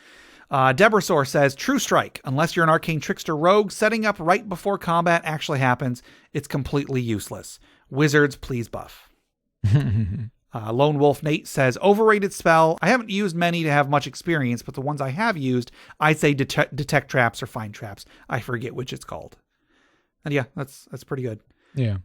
Debrasor says, True Strike. Unless you're an arcane trickster rogue, setting up right before combat actually happens, it's completely useless. Wizards, please buff. Lone Wolf Nate says, overrated spell. I haven't used many to have much experience, but the ones I have used, I'd say detect traps or find traps. I forget which it's called. And yeah, that's pretty good. Yeah.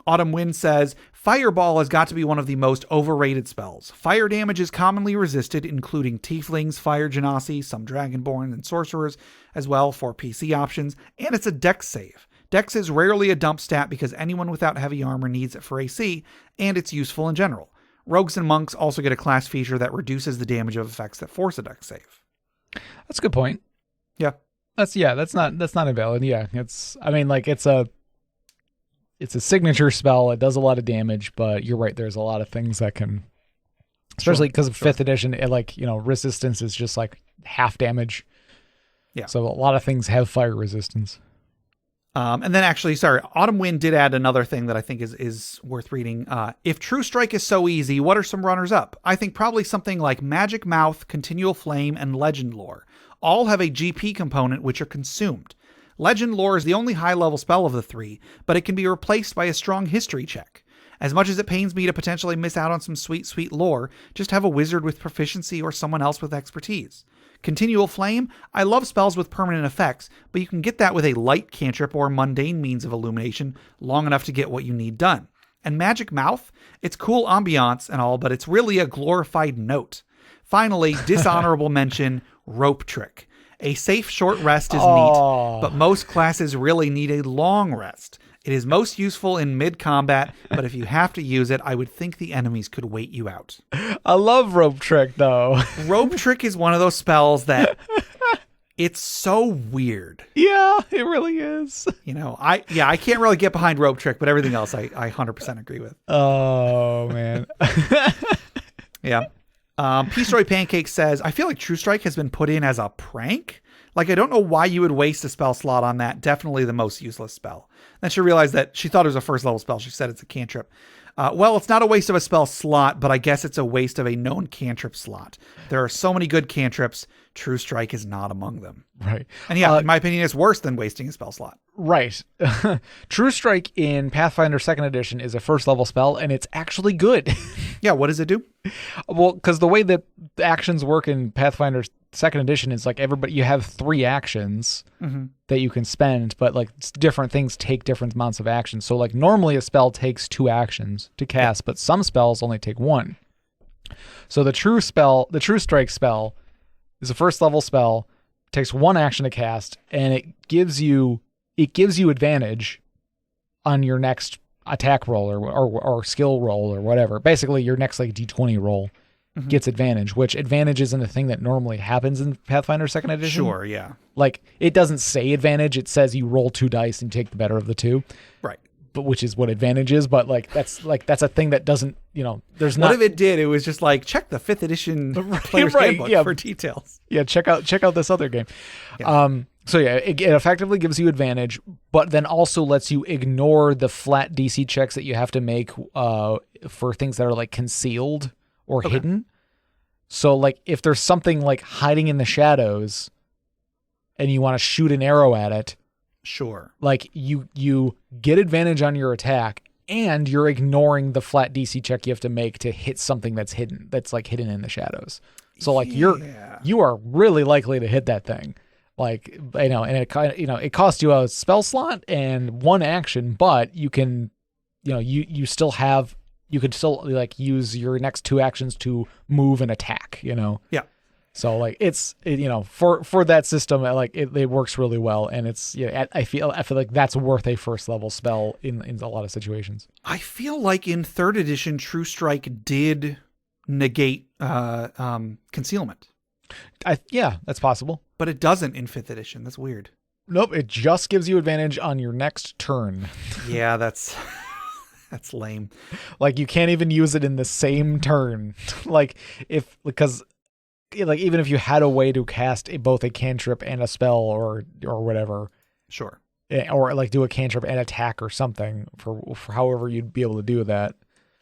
Autumn Wind says, Fireball has got to be one of the most overrated spells. Fire damage is commonly resisted, including Tieflings, Fire Genasi, some Dragonborn, and Sorcerers as well for PC options, and it's a dex save. Dex is rarely a dump stat because anyone without heavy armor needs it for AC, and it's useful in general. Rogues and monks also get a class feature that reduces the damage of effects that force a dex save. That's a good point. Yeah. That's not invalid. Yeah. It's a signature spell. It does a lot of damage, but you're right. There's a lot of things that can, especially because of 5th edition, resistance is just like half damage. Yeah. So a lot of things have fire resistance. And then actually, Autumn Wind did add another thing that I think is worth reading. If True Strike is so easy, what are some runners up? I think probably something like Magic Mouth, Continual Flame, and Legend Lore. All have a GP component which are consumed. Legend Lore is the only high-level spell of the three, but it can be replaced by a strong history check. As much as it pains me to potentially miss out on some sweet, sweet lore, just have a wizard with proficiency or someone else with expertise. Continual Flame, I love spells with permanent effects, but you can get that with a light cantrip or mundane means of illumination long enough to get what you need done. And Magic Mouth, it's cool ambiance and all, but it's really a glorified note. Finally, dishonorable mention, Rope Trick. A safe short rest is neat, but most classes really need a long rest. It is most useful in mid-combat, but if you have to use it, I would think the enemies could wait you out. I love Rope Trick, though. Rope Trick is one of those spells that it's so weird. Yeah, it really is. I can't really get behind Rope Trick, but everything else I 100% agree with. Oh, man. Yeah. Peaceroy Pancake says, I feel like True Strike has been put in as a prank. Like, I don't know why you would waste a spell slot on that. Definitely the most useless spell. Then she realized that she thought it was a first level spell. She said it's a cantrip. Well, it's not a waste of a spell slot, but I guess it's a waste of a known cantrip slot. There are so many good cantrips. True Strike is not among them. Right. And yeah, in my opinion, it's worse than wasting a spell slot. Right. True Strike in Pathfinder 2nd Edition is a first level spell, and it's actually good. Yeah, what does it do? Well, because the way that actions work in Pathfinder 2nd Edition is like you have 3 actions that you can spend, but like different things take different amounts of actions. So like normally a spell takes 2 actions to cast, but some spells only take 1. So the True Strike spell is a first level spell, takes 1 action to cast, and it gives you advantage on your next attack roll or skill roll or whatever. Basically, your next like D20 roll gets advantage, which advantage isn't a thing that normally happens in Pathfinder 2nd Edition. Sure, yeah. Like, it doesn't say advantage. It says you roll 2 dice and take the better of the 2. Right. But which is what advantage is, but that's a thing that doesn't, there's not. What if it did? It was just like, check the 5th edition player's handbook for details. Yeah, check out this other game. Yeah. So yeah, it effectively gives you advantage, but then also lets you ignore the flat DC checks that you have to make for things that are like concealed or hidden. So like if there's something like hiding in the shadows and you want to shoot an arrow at it, sure. Like you get advantage on your attack and you're ignoring the flat DC check you have to make to hit something that's hidden in the shadows. So like you are really likely to hit that thing. Like, and it costs you a spell slot and 1 action, but you can, you still have you could still like use your next 2 actions to move and attack, Yeah. So like for that system, like it works really well, and it's I feel like that's worth a first level spell in a lot of situations. I feel like in 3rd edition, True Strike did negate concealment. That's possible. But it doesn't in 5th edition. That's weird. Nope, it just gives you advantage on your next turn. Yeah, that's lame. Like you can't even use it in the same turn. Because even if you had a way to cast both a cantrip and a spell or whatever, sure, or like do a cantrip and attack or something for however you'd be able to do that.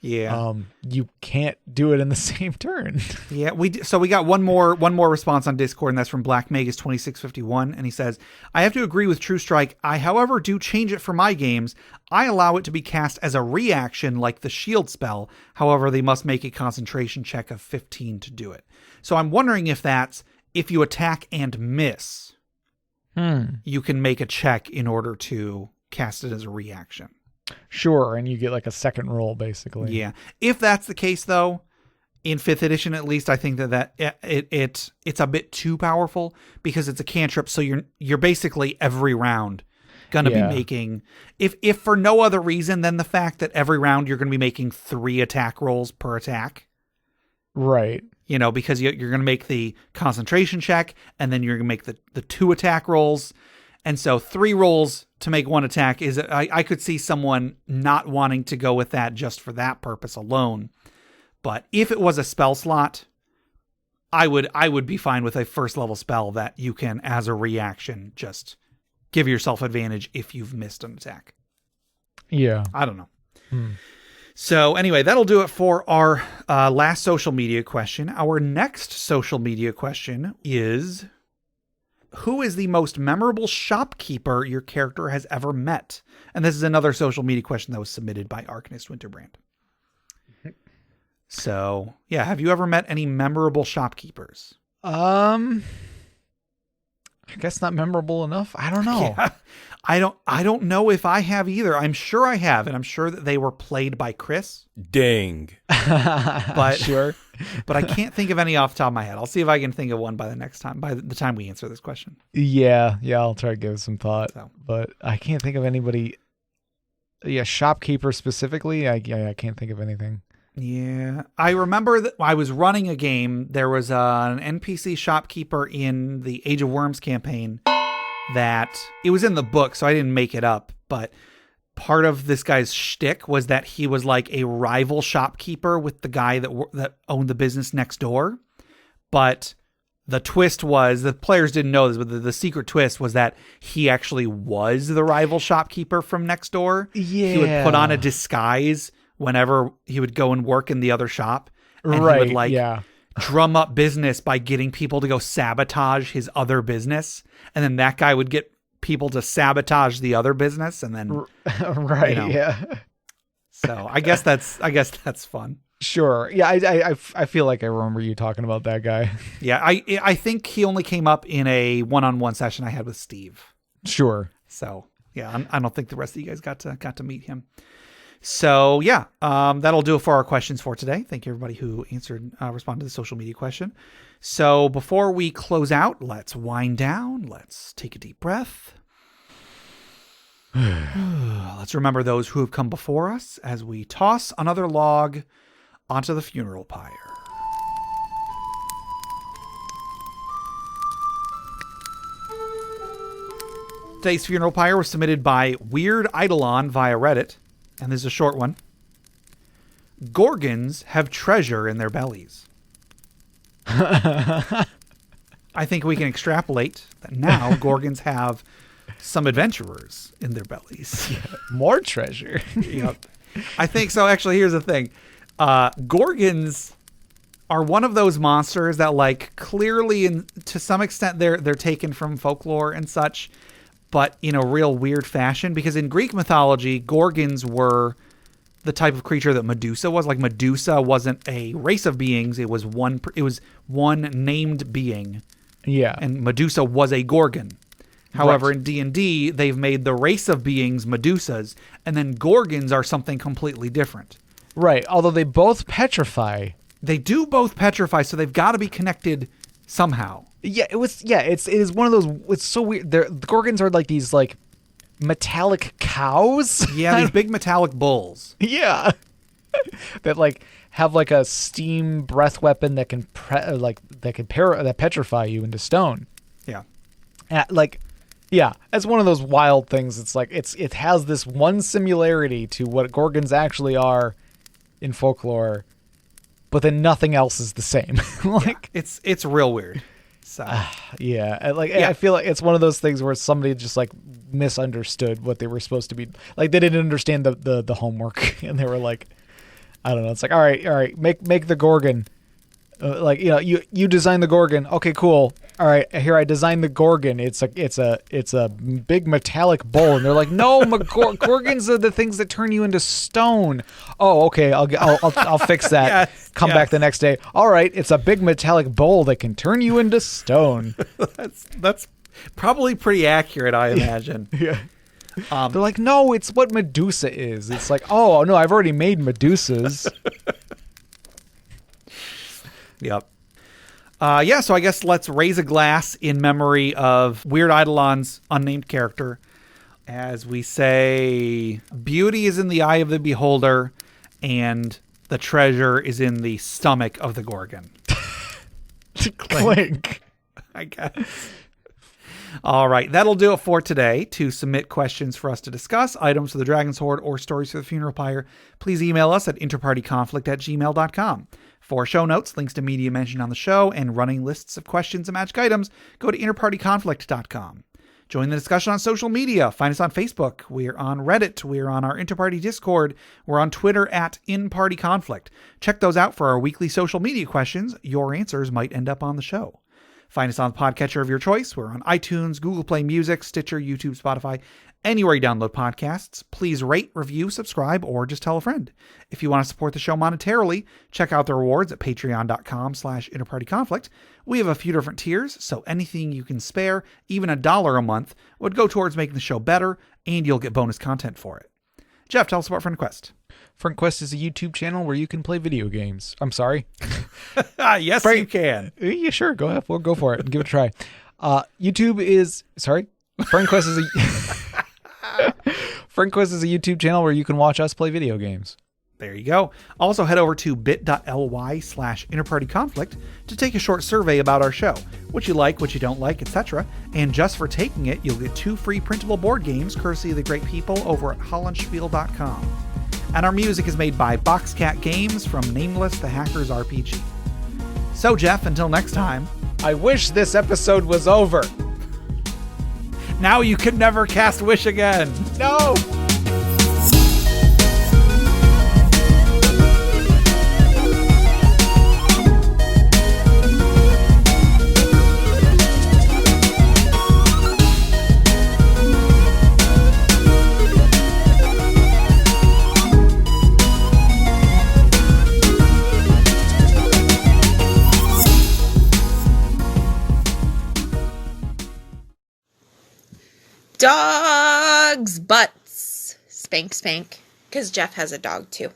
Yeah. You can't do it in the same turn. Yeah, so we got one more response on Discord, and that's from Black Magus 2651, and he says, I have to agree with True Strike. I, however, do change it for my games. I allow it to be cast as a reaction like the shield spell. However, they must make a concentration check of 15 to do it. So I'm wondering if that's if you attack and miss, you can make a check in order to cast it as a reaction. Sure, and you get like a second roll, basically. Yeah. If that's the case, though, in 5th edition at least, I think that it's a bit too powerful because it's a cantrip, so you're basically every round gonna be making, if for no other reason than the fact that every round you're gonna be making 3 attack rolls per attack. Right. Because you're gonna make the concentration check, and then you're gonna make the 2 attack rolls. And so 3 rolls to make 1 attack is, I could see someone not wanting to go with that just for that purpose alone. But if it was a spell slot, I would be fine with a first level spell that you can, as a reaction, just give yourself advantage if you've missed an attack. Yeah. I don't know. So anyway, that'll do it for our last social media question. Our next social media question is, who is the most memorable shopkeeper your character has ever met? And this is another social media question that was submitted by Arcanist Winterbrand. So, yeah, have you ever met any memorable shopkeepers? I guess not memorable enough. I don't know. Yeah, I don't know if I have either. I'm sure I have, and I'm sure that they were played by Chris. Dang. But sure. But I can't think of any off the top of my head. I'll see if I can think of one by the time we answer this question. Yeah, I'll try to give it some thought. So. But I can't think of anybody. Yeah, shopkeeper specifically. I can't think of anything. Yeah, I remember that I was running a game. There was an NPC shopkeeper in the Age of Worms campaign that it was in the book, so I didn't make it up. But part of this guy's shtick was that he was like a rival shopkeeper with the guy that owned the business next door. But the twist was, the players didn't know this, but the secret twist was that he actually was the rival shopkeeper from next door. Yeah. He would put on a disguise whenever he would go and work in the other shop. And right. he would drum up business by getting people to go sabotage his other business. And then that guy would get people to sabotage the other business. And then, right. Yeah. So I guess that's fun. Sure. Yeah. I feel like I remember you talking about that guy. Yeah. I think he only came up in a one-on-one session I had with Steve. Sure. So yeah, I don't think the rest of you guys got to meet him. So yeah, that'll do it for our questions for today. Thank you everybody who responded to the social media question. So before we close out, let's wind down. Let's take a deep breath. Let's remember those who have come before us as we toss another log onto the funeral pyre. Today's funeral pyre was submitted by Weird Eidolon via Reddit. And this is a short one. Gorgons have treasure in their bellies. I think we can extrapolate that now Gorgons have some adventurers in their bellies. Yeah, more treasure. Yep. I think so. Actually, here's the thing. Gorgons are one of those monsters that, like, clearly, to some extent, they're taken from folklore and such, but in a real weird fashion, because in Greek mythology, Gorgons were the type of creature that Medusa was. Like, Medusa wasn't a race of beings. It was one named being. Yeah. And Medusa was a Gorgon. However, in D&D, they've made the race of beings Medusas, and then Gorgons are something completely different. Right. Although they both petrify. They do both petrify, so they've got to be connected somehow. Yeah, it is one of those. It's so weird. The Gorgons are like these like metallic cows. Yeah, these big metallic bulls. Yeah, that like have like a steam breath weapon that can that petrify you into stone. Yeah. Yeah, it's one of those wild things. It's like it has this one similarity to what Gorgons actually are in folklore, but then nothing else is the same. It's real weird. So yeah, I feel like it's one of those things where somebody just like misunderstood what they were supposed to be. Like they didn't understand the homework, and they were like, I don't know. It's like all right, make the Gorgon. You design the Gorgon. Okay, cool. All right, here I designed the Gorgon. It's a big metallic bull, and they're like, no, Gorgons are the things that turn you into stone. Oh, okay, I'll fix that. Come back the next day. All right, it's a big metallic bull that can turn you into stone. that's probably pretty accurate, I imagine. Yeah. They're like, no, it's what Medusa is. It's like, oh no, I've already made Medusas. Yep. So I guess let's raise a glass in memory of Weird Eidolon's unnamed character. As we say, beauty is in the eye of the beholder, and the treasure is in the stomach of the Gorgon. Clink. I guess. All right, that'll do it for today. To submit questions for us to discuss, items for the Dragon's Hoard, or stories for the Funeral Pyre, please email us at interpartyconflict@gmail.com. For show notes, links to media mentioned on the show, and running lists of questions and magic items, go to interpartyconflict.com. Join the discussion on social media. Find us on Facebook. We're on Reddit. We're on our Interparty Discord. We're on Twitter at InPartyConflict. Check those out for our weekly social media questions. Your answers might end up on the show. Find us on the podcatcher of your choice. We're on iTunes, Google Play Music, Stitcher, YouTube, Spotify, anywhere you download podcasts. Please rate, review, subscribe, or just tell a friend. If you want to support the show monetarily, check out the rewards at patreon.com/interpartyconflict. We have a few different tiers, so anything you can spare, even $1 a month, would go towards making the show better, and you'll get bonus content for it. Jeff, tell us about Friend Quest. Friend Quest is a YouTube channel where you can play video games. I'm sorry. Yes, you can. Yeah, sure. Go ahead. We'll go for it and give it a try. YouTube is... Sorry? Friend Quest is a... Friend Quest is a YouTube channel where you can watch us play video games. There you go. Also, head over to bit.ly/interpartyconflict to take a short survey about our show. What you like, what you don't like, etc. And just for taking it, you'll get 2 free printable board games courtesy of the great people over at hollandspiel.com. And our music is made by Boxcat Games from Nameless the Hacker's RPG. So, Jeff, until next time... I wish this episode was over. Now you can never cast Wish again. No! Dogs' butts. Spank, spank. Because Jeff has a dog, too.